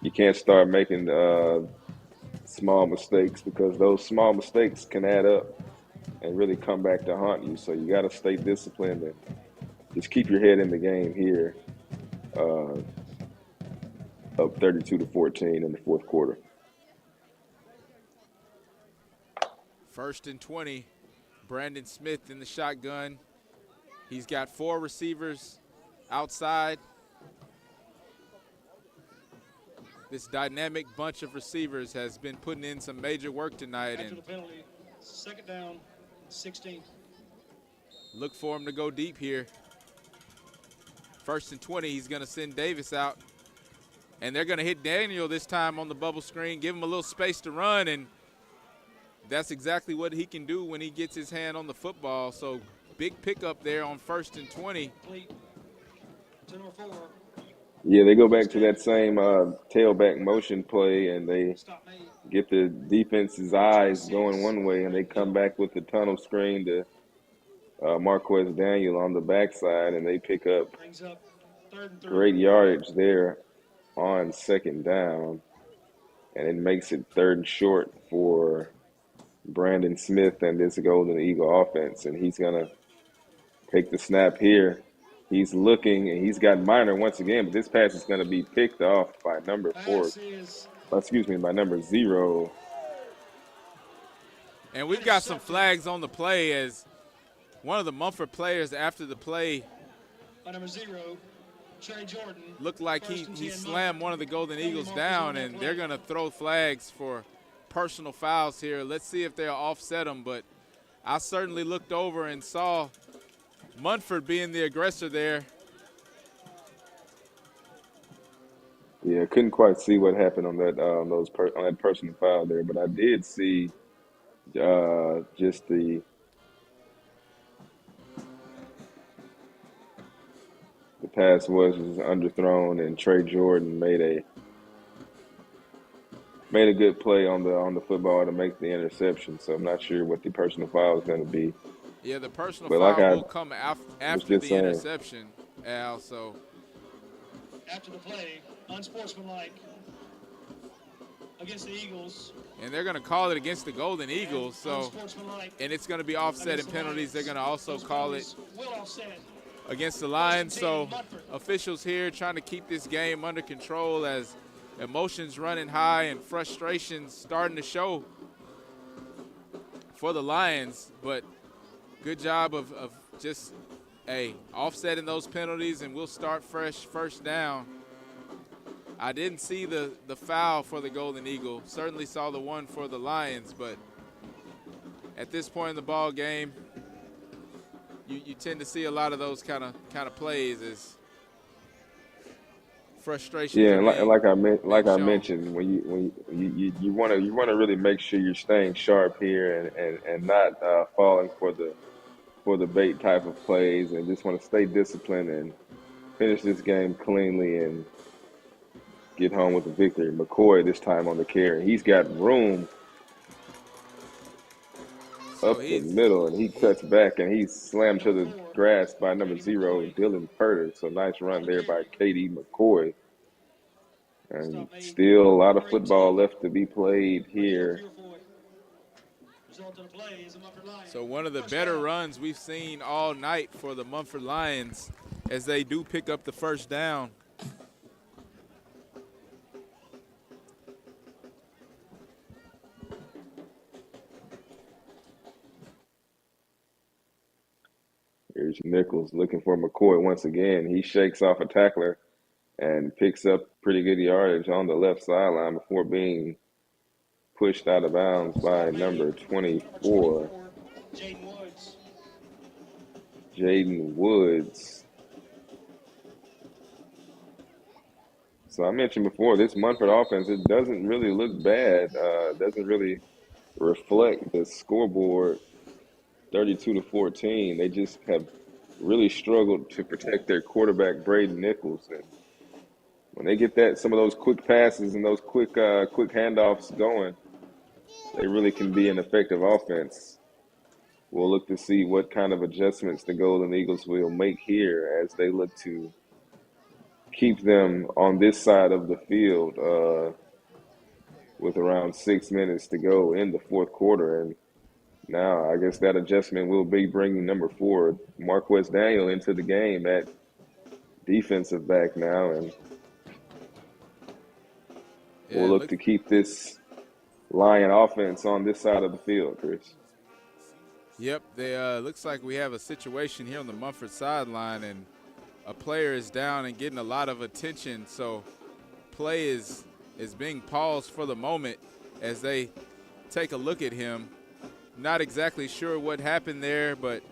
Speaker 6: You can't start making small mistakes, because those small mistakes can add up and really come back to haunt you. So you got to stay disciplined and just keep your head in the game here. Up 32-14 in the fourth quarter.
Speaker 4: 1st and 20. Brandon Smith in the shotgun. He's got 4 receivers outside. This dynamic bunch of receivers has been putting in some major work tonight.
Speaker 1: After the penalty, 2nd down, 16.
Speaker 4: Look for him to go deep here. 1st and 20, he's going to send Davis out. And they're going to hit Daniel this time on the bubble screen, give him a little space to run, and that's exactly what he can do when he gets his hand on the football. So big pickup there on 1st and 20.
Speaker 6: Yeah, they go back to that same tailback motion play, and they get the defense's eyes going one way, and they come back with the tunnel screen to Marquez Daniel on the backside, and they pick up great yardage there on 2nd down, and it makes it 3rd and short for Brandon Smith and this Golden Eagle offense. And he's going to take the snap here. He's looking, and he's got Minor once again, but this pass is going to be picked off by number 0.
Speaker 4: And we've got some flags on the play, as one of the Munford players after the play
Speaker 1: Number 0. Jordan,
Speaker 4: looked like he slammed one of the Golden Eagles down, and they're going to throw flags for personal fouls here. Let's see if they'll offset them, but I certainly looked over and saw Munford being the aggressor there.
Speaker 6: Yeah, couldn't quite see what happened on that on that personal foul there, but I did see just the pass was underthrown, and Trey Jordan made a good play on the football to make the interception. So I'm not sure what the personal foul is going to be.
Speaker 4: Yeah, the personal
Speaker 6: but
Speaker 4: foul will come after the interception, Al. So
Speaker 1: after the play, unsportsmanlike against the Eagles.
Speaker 4: And they're going to call it against the Golden Eagles. So, and it's going to be offset and penalties. They're going to also call it against the Lions. So officials here trying to keep this game under control as emotions running high and frustration starting to show for the Lions. But good job of just, offsetting those penalties, and we'll start fresh 1st down. I didn't see the foul for the Golden Eagle. Certainly saw the one for the Lions, but at this point in the ball game, you tend to see a lot of those kind of plays as frustration.
Speaker 6: Yeah, like I mentioned, when you want to really make sure you're staying sharp here and not falling for the bait type of plays, and just want to stay disciplined and finish this game cleanly and get home with the victory. McCoy this time on the carry. He's got room up the middle, and he cuts back, and he's slammed to the grass by number 0, Dylan Purter. So nice run there by K.D. McCoy. And still a lot of football left to be played here.
Speaker 4: So one of the better runs we've seen all night for the Munford Lions as they do pick up the first down.
Speaker 6: Here's Nichols looking for McCoy once again. He shakes off a tackler and picks up pretty good yardage on the left sideline before being pushed out of bounds by number 24, Jaden Woods. So I mentioned before, this Munford offense, it doesn't really look bad. Doesn't really reflect the scoreboard, 32-14. They just have really struggled to protect their quarterback, Braden Nichols. And when they get some of those quick passes and those quick handoffs going, they really can be an effective offense. We'll look to see what kind of adjustments the Golden Eagles will make here as they look to keep them on this side of the field with around 6 minutes to go in the fourth quarter. And now I guess that adjustment will be bringing number 4, Marquez Daniel, into the game at defensive back now. And we'll look to keep this Lion offense on this side of the field, Chris.
Speaker 4: Yep, looks like we have a situation here on the Munford sideline, and a player is down and getting a lot of attention. So play is being paused for the moment as they take a look at him. Not exactly sure what happened there, but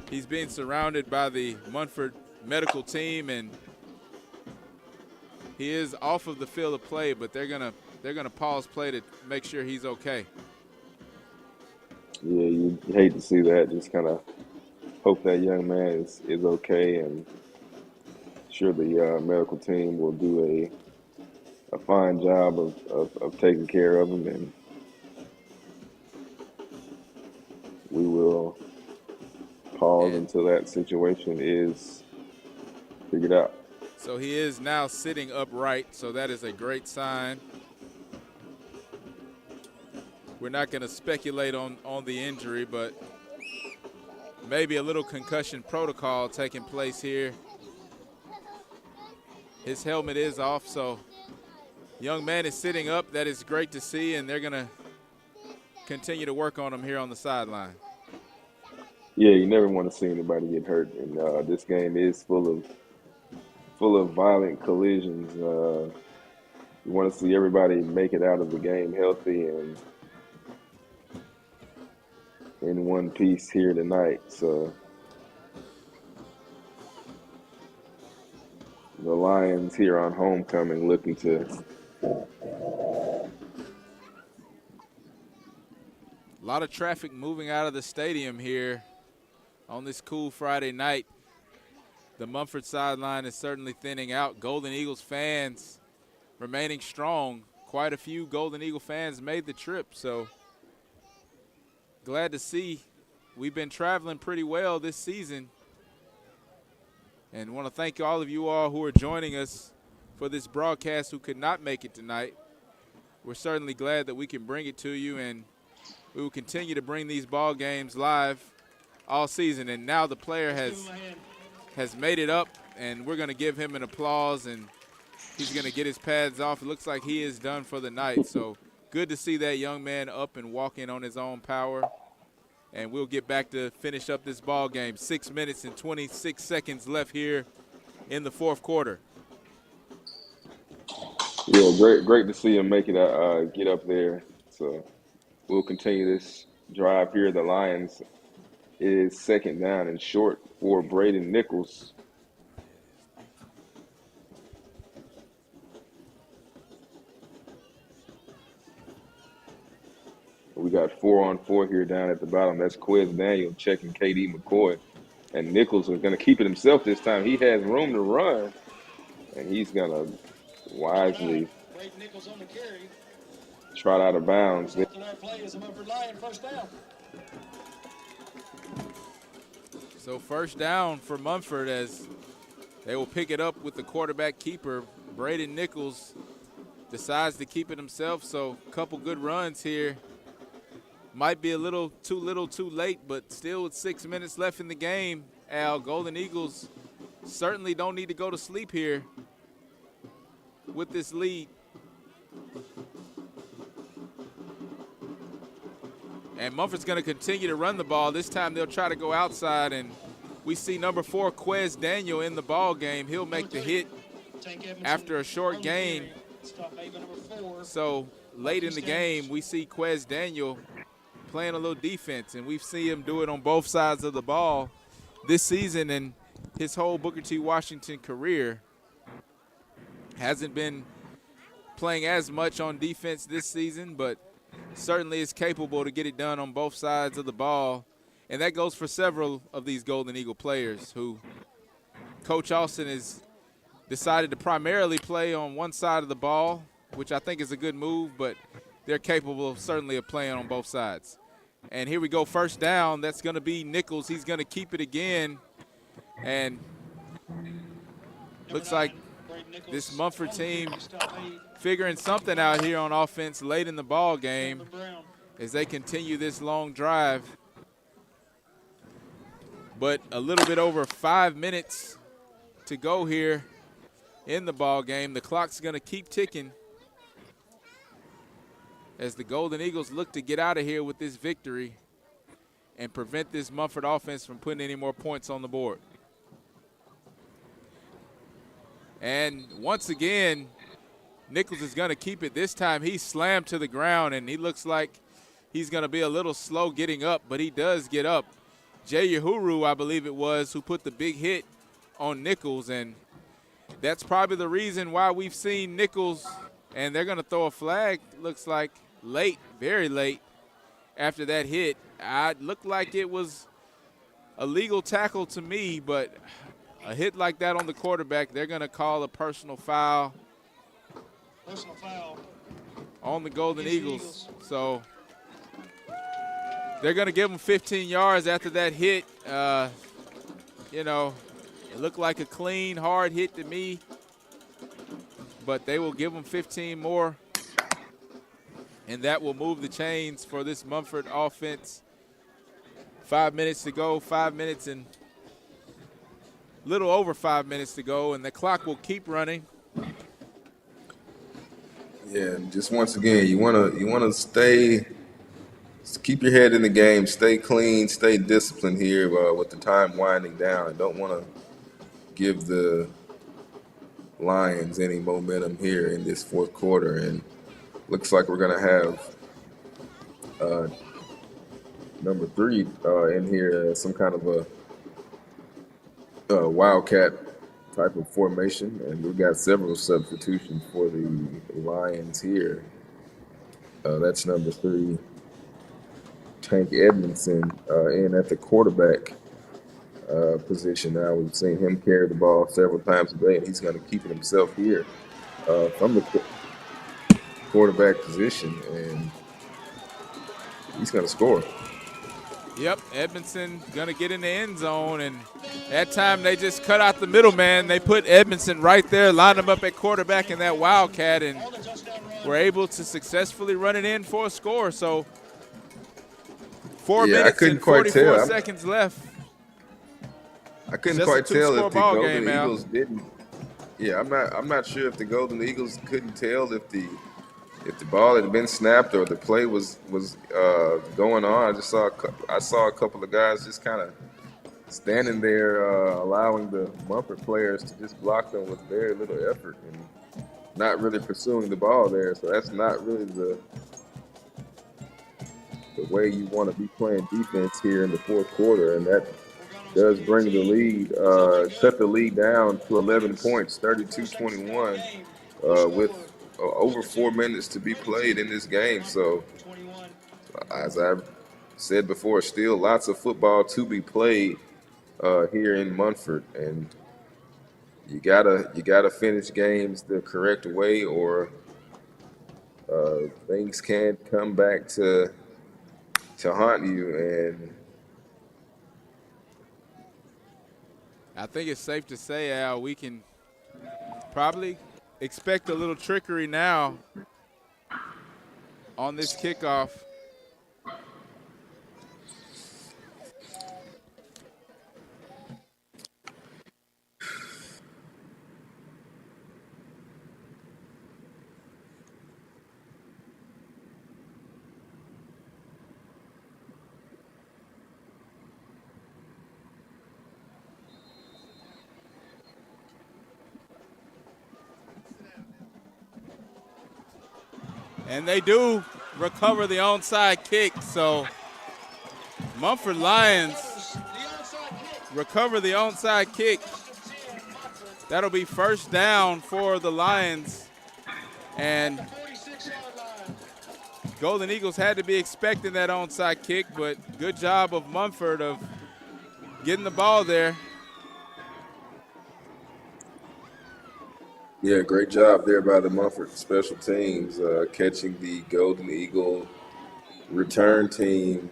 Speaker 4: he's being surrounded by the Munford medical team, and he is off of the field of play, but they're gonna pause play to make sure he's okay.
Speaker 6: Yeah, you hate to see that. Just kind of hope that young man is okay, and sure the medical team will do a fine job of taking care of him, and we will pause until that situation is figured out.
Speaker 4: So he is now sitting upright, so that is a great sign. We're not going to speculate on the injury, but maybe a little concussion protocol taking place here. His helmet is off, so young man is sitting up. That is great to see, and they're going to continue to work on him here on the sideline.
Speaker 6: Yeah, you never want to see anybody get hurt, and this game is full of violent collisions. You want to see everybody make it out of the game healthy and in one piece here tonight. So the Lions here on homecoming looking to
Speaker 4: a lot of traffic moving out of the stadium here on this cool Friday night. The Munford sideline is certainly thinning out. Golden Eagles fans remaining strong. Quite a few Golden Eagle fans made the trip, so glad to see. We've been traveling pretty well this season, and want to thank all of you all who are joining us for this broadcast who could not make it tonight. We're certainly glad that we can bring it to you, and we will continue to bring these ball games live all season. And now the player has made it up, and we're going to give him an applause, and he's going to get his pads off. It looks like he is done for the night. So good to see that young man up and walking on his own power. And we'll get back to finish up this ball game. 6 minutes and 26 seconds left here in the fourth quarter.
Speaker 6: Yeah, great to see him make it get up there. So we'll continue this drive here. The Lions, it is second down and short for Braden Nichols. We got 4-on-4 here down at the bottom. That's Quez Daniel checking KD McCoy. And Nichols is going to keep it himself this time. He has room to run, and he's going to wisely trot out of bounds.
Speaker 4: So first down for Munford as they will pick it up with the quarterback keeper, Braden Nichols decides to keep it himself, so a couple good runs here. Might be a little too late, but still with 6 minutes left in the game, Al, Golden Eagles certainly don't need to go to sleep here with this lead. And Munford's going to continue to run the ball. This time they'll try to go outside, and we see number 4, Quez Daniel, in the ball game. He'll make the hit after a short gain. So late in the game, we see Quez Daniel playing a little defense, and we've seen him do it on both sides of the ball this season and his whole Booker T. Washington career. Hasn't been playing as much on defense this season, but certainly is capable to get it done on both sides of the ball. And that goes for several of these Golden Eagle players who Coach Austin has decided to primarily play on one side of the ball, which I think is a good move, but they're capable certainly of playing on both sides. And here we go, first down. That's going to be Nichols. He's going to keep it again. And looks like this Munford team figuring something out here on offense late in the ball game as they continue this long drive. But a little bit over 5 minutes to go here in the ball game. The clock's going to keep ticking as the Golden Eagles look to get out of here with this victory and prevent this Munford offense from putting any more points on the board. And once again, Nichols is going to keep it. This time he's slammed to the ground, and he looks like he's going to be a little slow getting up, but he does get up. Jay Yahuru, I believe it was, who put the big hit on Nichols, and that's probably the reason why we've seen Nichols, and they're going to throw a flag, looks like, late, very late after that hit. It looked like it was a legal tackle to me, but a hit like that on the quarterback, they're going to call a personal foul on the Golden Eagles. So they're going to give them 15 yards after that hit. You know, it looked like a clean, hard hit to me, but they will give them 15 more, and that will move the chains for this Munford offense. 5 minutes to go, 5 minutes and little over 5 minutes to go, and the clock will keep running.
Speaker 6: Yeah, and just once again, you wanna keep your head in the game, stay clean, stay disciplined here with the time winding down. Don't want to give the Lions any momentum here in this fourth quarter, and looks like we're gonna have number 3 in here, some kind of a wildcat type of formation, and we've got several substitutions for the Lions here. That's number 3, Tank Edmondson, in at the quarterback position. Now we've seen him carry the ball several times today, and he's going to keep it himself here from the quarterback position, and he's going to score.
Speaker 4: Yep, Edmondson going to get in the end zone, and that time they just cut out the middleman. They put Edmondson right there, lined him up at quarterback in that wildcat, and were able to successfully run it in for a score. So 4 minutes and 44 seconds left.
Speaker 6: I couldn't quite tell if the Golden Eagles didn't. Yeah, I'm not sure if the Golden Eagles couldn't tell if the ball had been snapped or the play was going on. I saw a couple of guys just kind of standing there, allowing the Munford players to just block them with very little effort and not really pursuing the ball there. So that's not really the way you want to be playing defense here in the fourth quarter, and that does bring the lead, cut the lead down to 11 points, 32-21, with over 4 minutes to be played in this game. So, as I've said before, still lots of football to be played here in Munford, and you gotta finish games the correct way, or things can come back to haunt you. And
Speaker 4: I think it's safe to say, Al, we can probably expect a little trickery now on this kickoff. And they do recover the onside kick, so Munford Lions recover the onside kick. That'll be first down for the Lions. And Golden Eagles had to be expecting that onside kick, but good job of Munford of getting the ball there.
Speaker 6: Yeah, great job there by the Munford special teams, catching the Golden Eagle return team.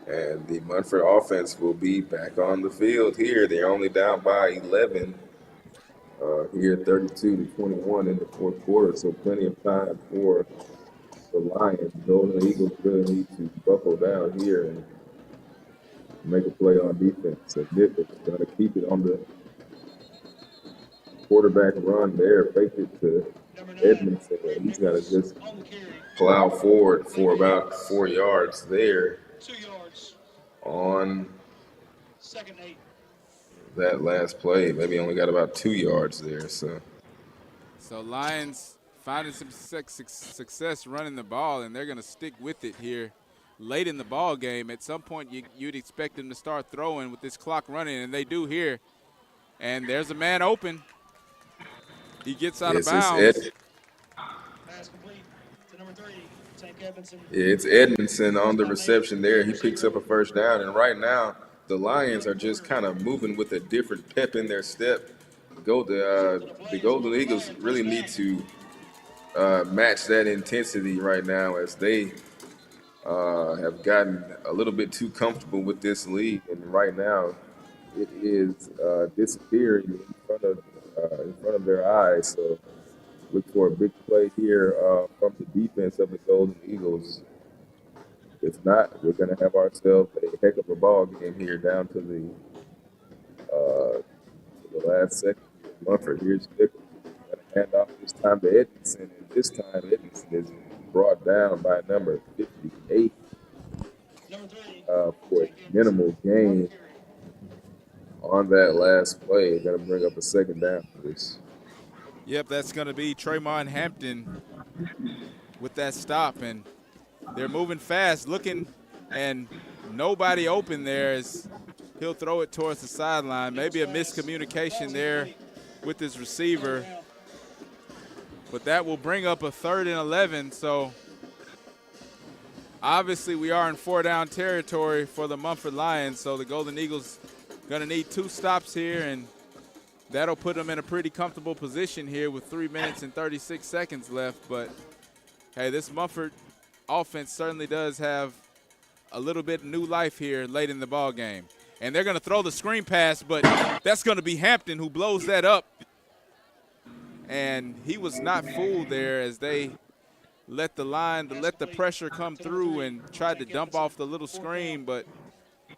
Speaker 6: And the Munford offense will be back on the field here. They're only down by 11 here, 32-21 in the fourth quarter, so plenty of time for the Lions. Golden Eagles really need to buckle down here and make a play on defense. So Nick is going to keep it on the quarterback run there, fake it to Edmondson. He's got to just plow forward for about 4 yards there.
Speaker 1: 2 yards.
Speaker 6: On
Speaker 1: Second 8.
Speaker 6: That last play, maybe only got about 2 yards there. So
Speaker 4: Lions finding some success running the ball, and they're going to stick with it here late in the ball game. At some point, you'd expect them to start throwing with this clock running, and they do here. And there's a man open. He gets out of bounds.
Speaker 1: Pass complete to number 3, Tank Edmondson.
Speaker 6: Yeah, it's Edmondson on the reception there. He picks up a first down, and right now the Lions are just kind of moving with a different pep in their step. The Golden Eagles really need to match that intensity right now, as they have gotten a little bit too comfortable with this lead, and right now it is disappearing in front of their eyes. So look for a big play here from the defense of the Golden Eagles. If not, we're going to have ourselves a heck of a ball game here down to the last second. Munford, here's Nichols. Going to hand off this time to Edmondson, and this time Edmondson is brought down by number 58 for a minimal gain on that last play. Going to bring up a second down for this.
Speaker 4: Yep, that's going to be Tremont Hampton with that stop, and they're moving fast, looking, and nobody open there as he'll throw it towards the sideline. Maybe a miscommunication there with his receiver, but that will bring up a 3rd and 11. So obviously we are in 4-down territory for the Munford Lions, so the Golden Eagles going to need 2 stops here, and that'll put them in a pretty comfortable position here with 3 minutes and 36 seconds left. But, hey, this Munford offense certainly does have a little bit new life here late in the ball game. And they're going to throw the screen pass, but that's going to be Hampton who blows that up. And he was not fooled there as they let the pressure come through and tried to dump off the little screen, but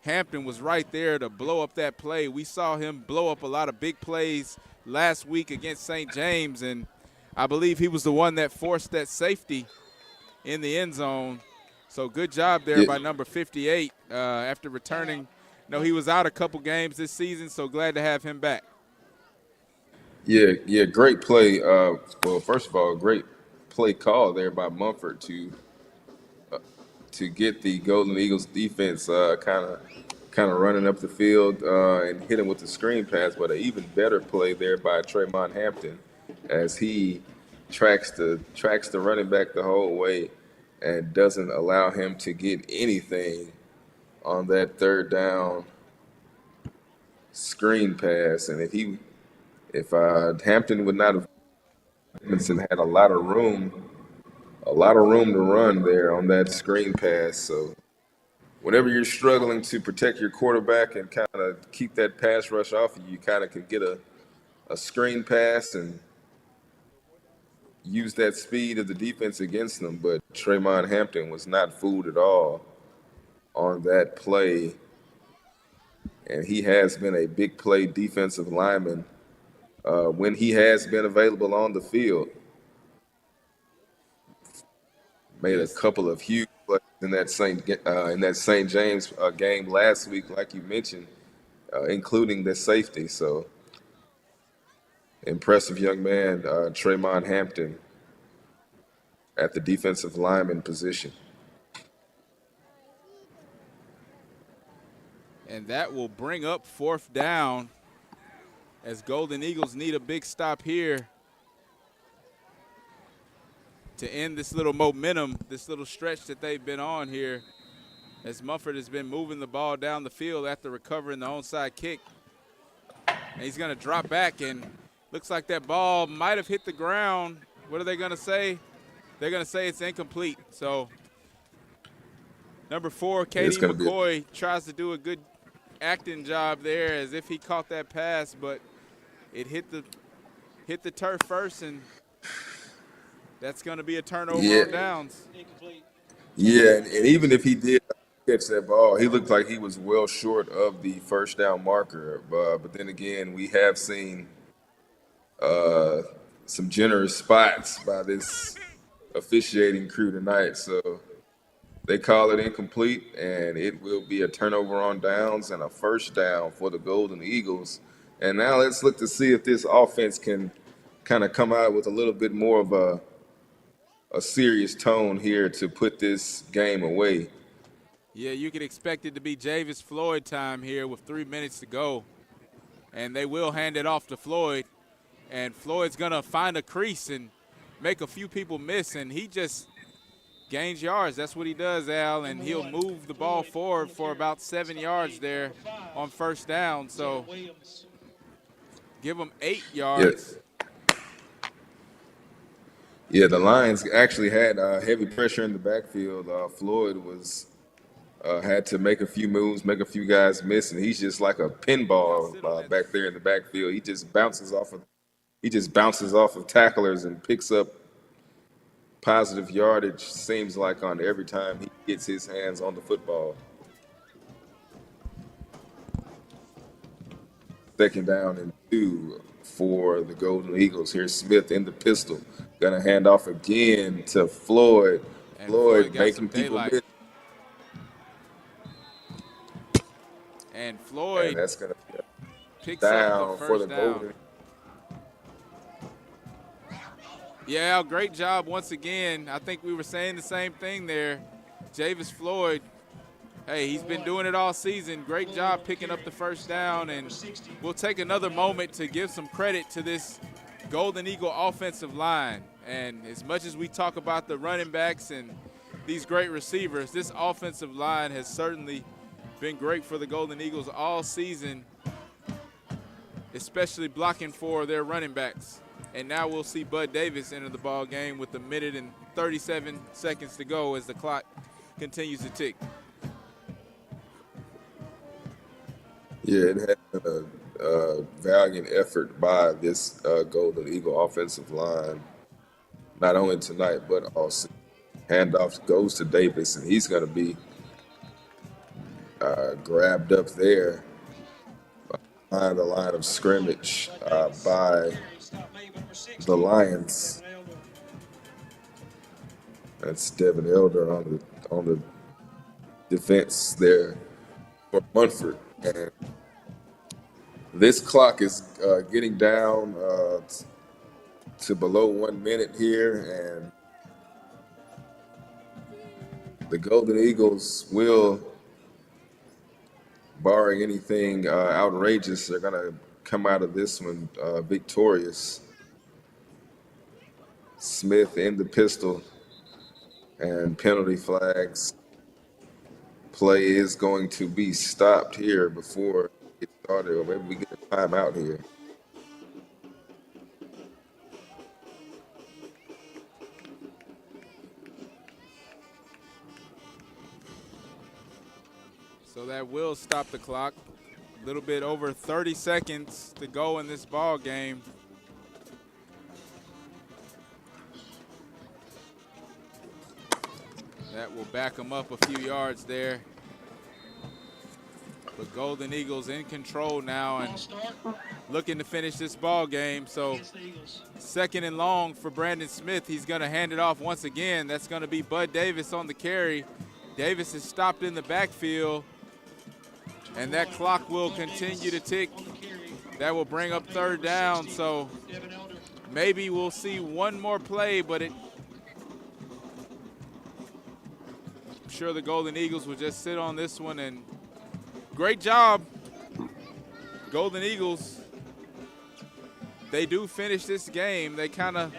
Speaker 4: Hampton was right there to blow up that play. We saw him blow up a lot of big plays last week against St. James, and I believe he was the one that forced that safety in the end zone. So good job there by number 58 after returning. He was out a couple games this season, so glad to have him back.
Speaker 6: Yeah, great play. Well, first of all, great play call there by Munford to get the Golden Eagles defense kind of running up the field and hitting with the screen pass. But an even better play there by Tremont Hampton as he tracks the running back the whole way and doesn't allow him to get anything on that 3rd down screen pass. And if Hampton would not have, Edmondson had a lot of room to run there on that screen pass. So whenever you're struggling to protect your quarterback and kind of keep that pass rush off you, you kind of can get a screen pass and use that speed of the defense against them. But Tremont Hampton was not fooled at all on that play. And he has been a big play defensive lineman when he has been available on the field. Made a couple of huge plays in that St. James game last week, like you mentioned, including the safety. So impressive young man, Tremont Hampton, at the defensive lineman position.
Speaker 4: And that will bring up 4th down as Golden Eagles need a big stop here to end this little momentum, this little stretch that they've been on here, as Munford has been moving the ball down the field after recovering the onside kick. And he's going to drop back, and looks like that ball might have hit the ground. What are they going to say? They're going to say it's incomplete. So number 4, Katie McCoy, tries to do a good acting job there as if he caught that pass, but it hit the turf first, and that's going to be a turnover on downs.
Speaker 6: Yeah, and even if he did catch that ball, he looked like he was well short of the first down marker. But then again, we have seen some generous spots by this officiating crew tonight. So they call it incomplete, and it will be a turnover on downs and a first down for the Golden Eagles. And now let's look to see if this offense can kind of come out with a little bit more of a serious tone here to put this game away.
Speaker 4: Yeah, you could expect it to be Javis Floyd time here with 3 minutes to go. And they will hand it off to Floyd. And Floyd's going to find a crease and make a few people miss, and he just gains yards. That's what he does, Al, and he'll move the ball forward for about 7 yards there on first down. So give him 8 yards.
Speaker 6: Yeah, the Lions actually had heavy pressure in the backfield. Floyd had to make a few moves, make a few guys miss, and he's just like a pinball back there in the backfield. He just bounces off of tacklers and picks up positive yardage, seems like, on every time he gets his hands on the football. 2nd down and 2 for the Golden Eagles. Here's Smith in the pistol. Gonna hand off again to Floyd.
Speaker 4: And
Speaker 6: Floyd making people miss.
Speaker 4: And Floyd,
Speaker 6: and that's gonna be
Speaker 4: picks
Speaker 6: down
Speaker 4: up the
Speaker 6: for the
Speaker 4: first down.
Speaker 6: Golden.
Speaker 4: Yeah, great job once again. I think we were saying the same thing there. Javis Floyd, hey, he's been doing it all season. Great job picking up the first down, and we'll take another moment to give some credit to this Golden Eagle offensive line. And as much as we talk about the running backs and these great receivers, this offensive line has certainly been great for the Golden Eagles all season, especially blocking for their running backs. And now we'll see Bud Davis enter the ball game with 1 minute and 37 seconds to go as the clock continues to tick.
Speaker 6: Yeah, it has been a valiant effort by this Golden Eagle offensive line, not only tonight but also. Handoff goes to Davis, and he's going to be grabbed up there behind the line of scrimmage by the Lions. That's Devin Elder on the defense there for Munford. And this clock is getting down to below 1 minute here, and the Golden Eagles will, barring anything outrageous, they're going to come out of this one victorious. Smith in the pistol, and penalty flags. Play is going to be stopped here before it started, or maybe we get a timeout here.
Speaker 4: So that will stop the clock. A little bit over 30 seconds to go in this ball game. That will back them up a few yards there. But Golden Eagles in control now and looking to finish this ball game. So second and long for Brandon Smith. He's going to hand it off once again. That's going to be Bud Davis on the carry. Davis is stopped in the backfield, and that clock will continue to tick. That will bring up third down. So maybe we'll see one more play, but I'm sure the Golden Eagles will just sit on this one. And great job, Golden Eagles. They do finish this game. They kind of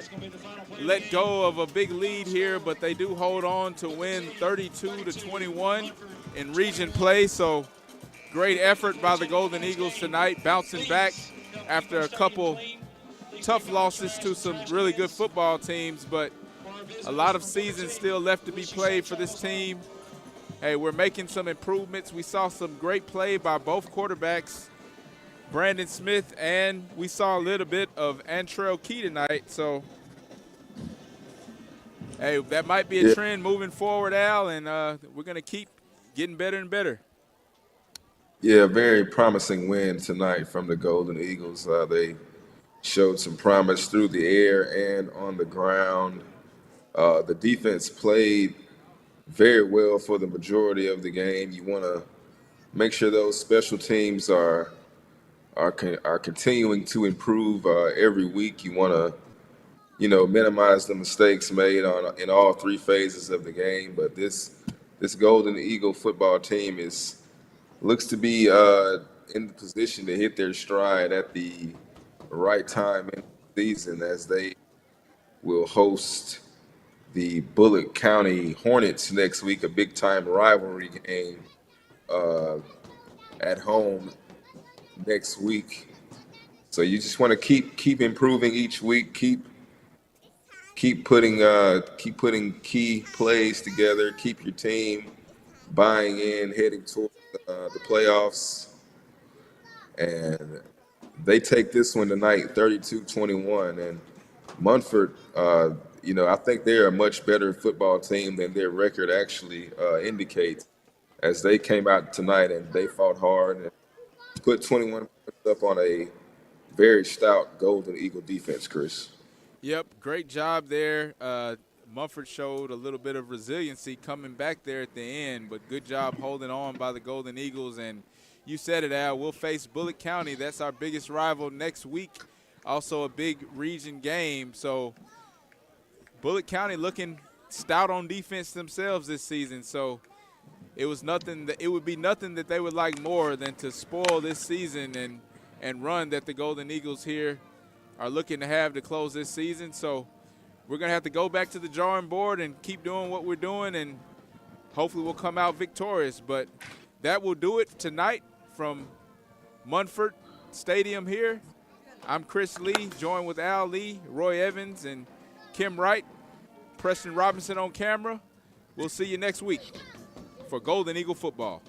Speaker 4: let go of a big lead here, but they do hold on to win 32-21 in region play. So great effort by the Golden Eagles tonight, bouncing back after a couple tough losses to some really good football teams, but a lot of season still left to be played for this team. Hey, we're making some improvements. We saw some great play by both quarterbacks, Brandon Smith, and we saw a little bit of Antrell Key tonight. So, hey, that might be a trend moving forward, Al, and we're going to keep getting better and better.
Speaker 6: Yeah, very promising win tonight from the Golden Eagles. They showed some promise through the air and on the ground. The defense played very well for the majority of the game. You want to make sure those special teams are continuing to improve every week. You want to, minimize the mistakes made in all three phases of the game. But this Golden Eagle football team looks to be in the position to hit their stride at the right time in the season, as they will host the Bullitt County Hornets next week, a big-time rivalry game at home next week. So you just want to keep improving each week, keep putting key plays together, keep your team buying in, heading towards the playoffs. And they take this one tonight, 32-21. And Munford, I think they're a much better football team than their record actually indicates, as they came out tonight and they fought hard and put 21 points up on a very stout Golden Eagle defense, Chris.
Speaker 4: Yep, great job there. Munford showed a little bit of resiliency coming back there at the end, but good job holding on by the Golden Eagles. And you said it, Al, we'll face Bullitt County. That's our biggest rival next week, also a big region game. So Bullitt County looking stout on defense themselves this season. So it would be nothing that they would like more than to spoil this season and run that the Golden Eagles here are looking to have to close this season. So we're going to have to go back to the drawing board and keep doing what we're doing, and hopefully we'll come out victorious. But that will do it tonight from Munford Stadium here. I'm Chris Lee, joined with Al Lee, Roy Evans, and Kim Wright, Preston Robinson on camera. We'll see you next week for Golden Eagle football.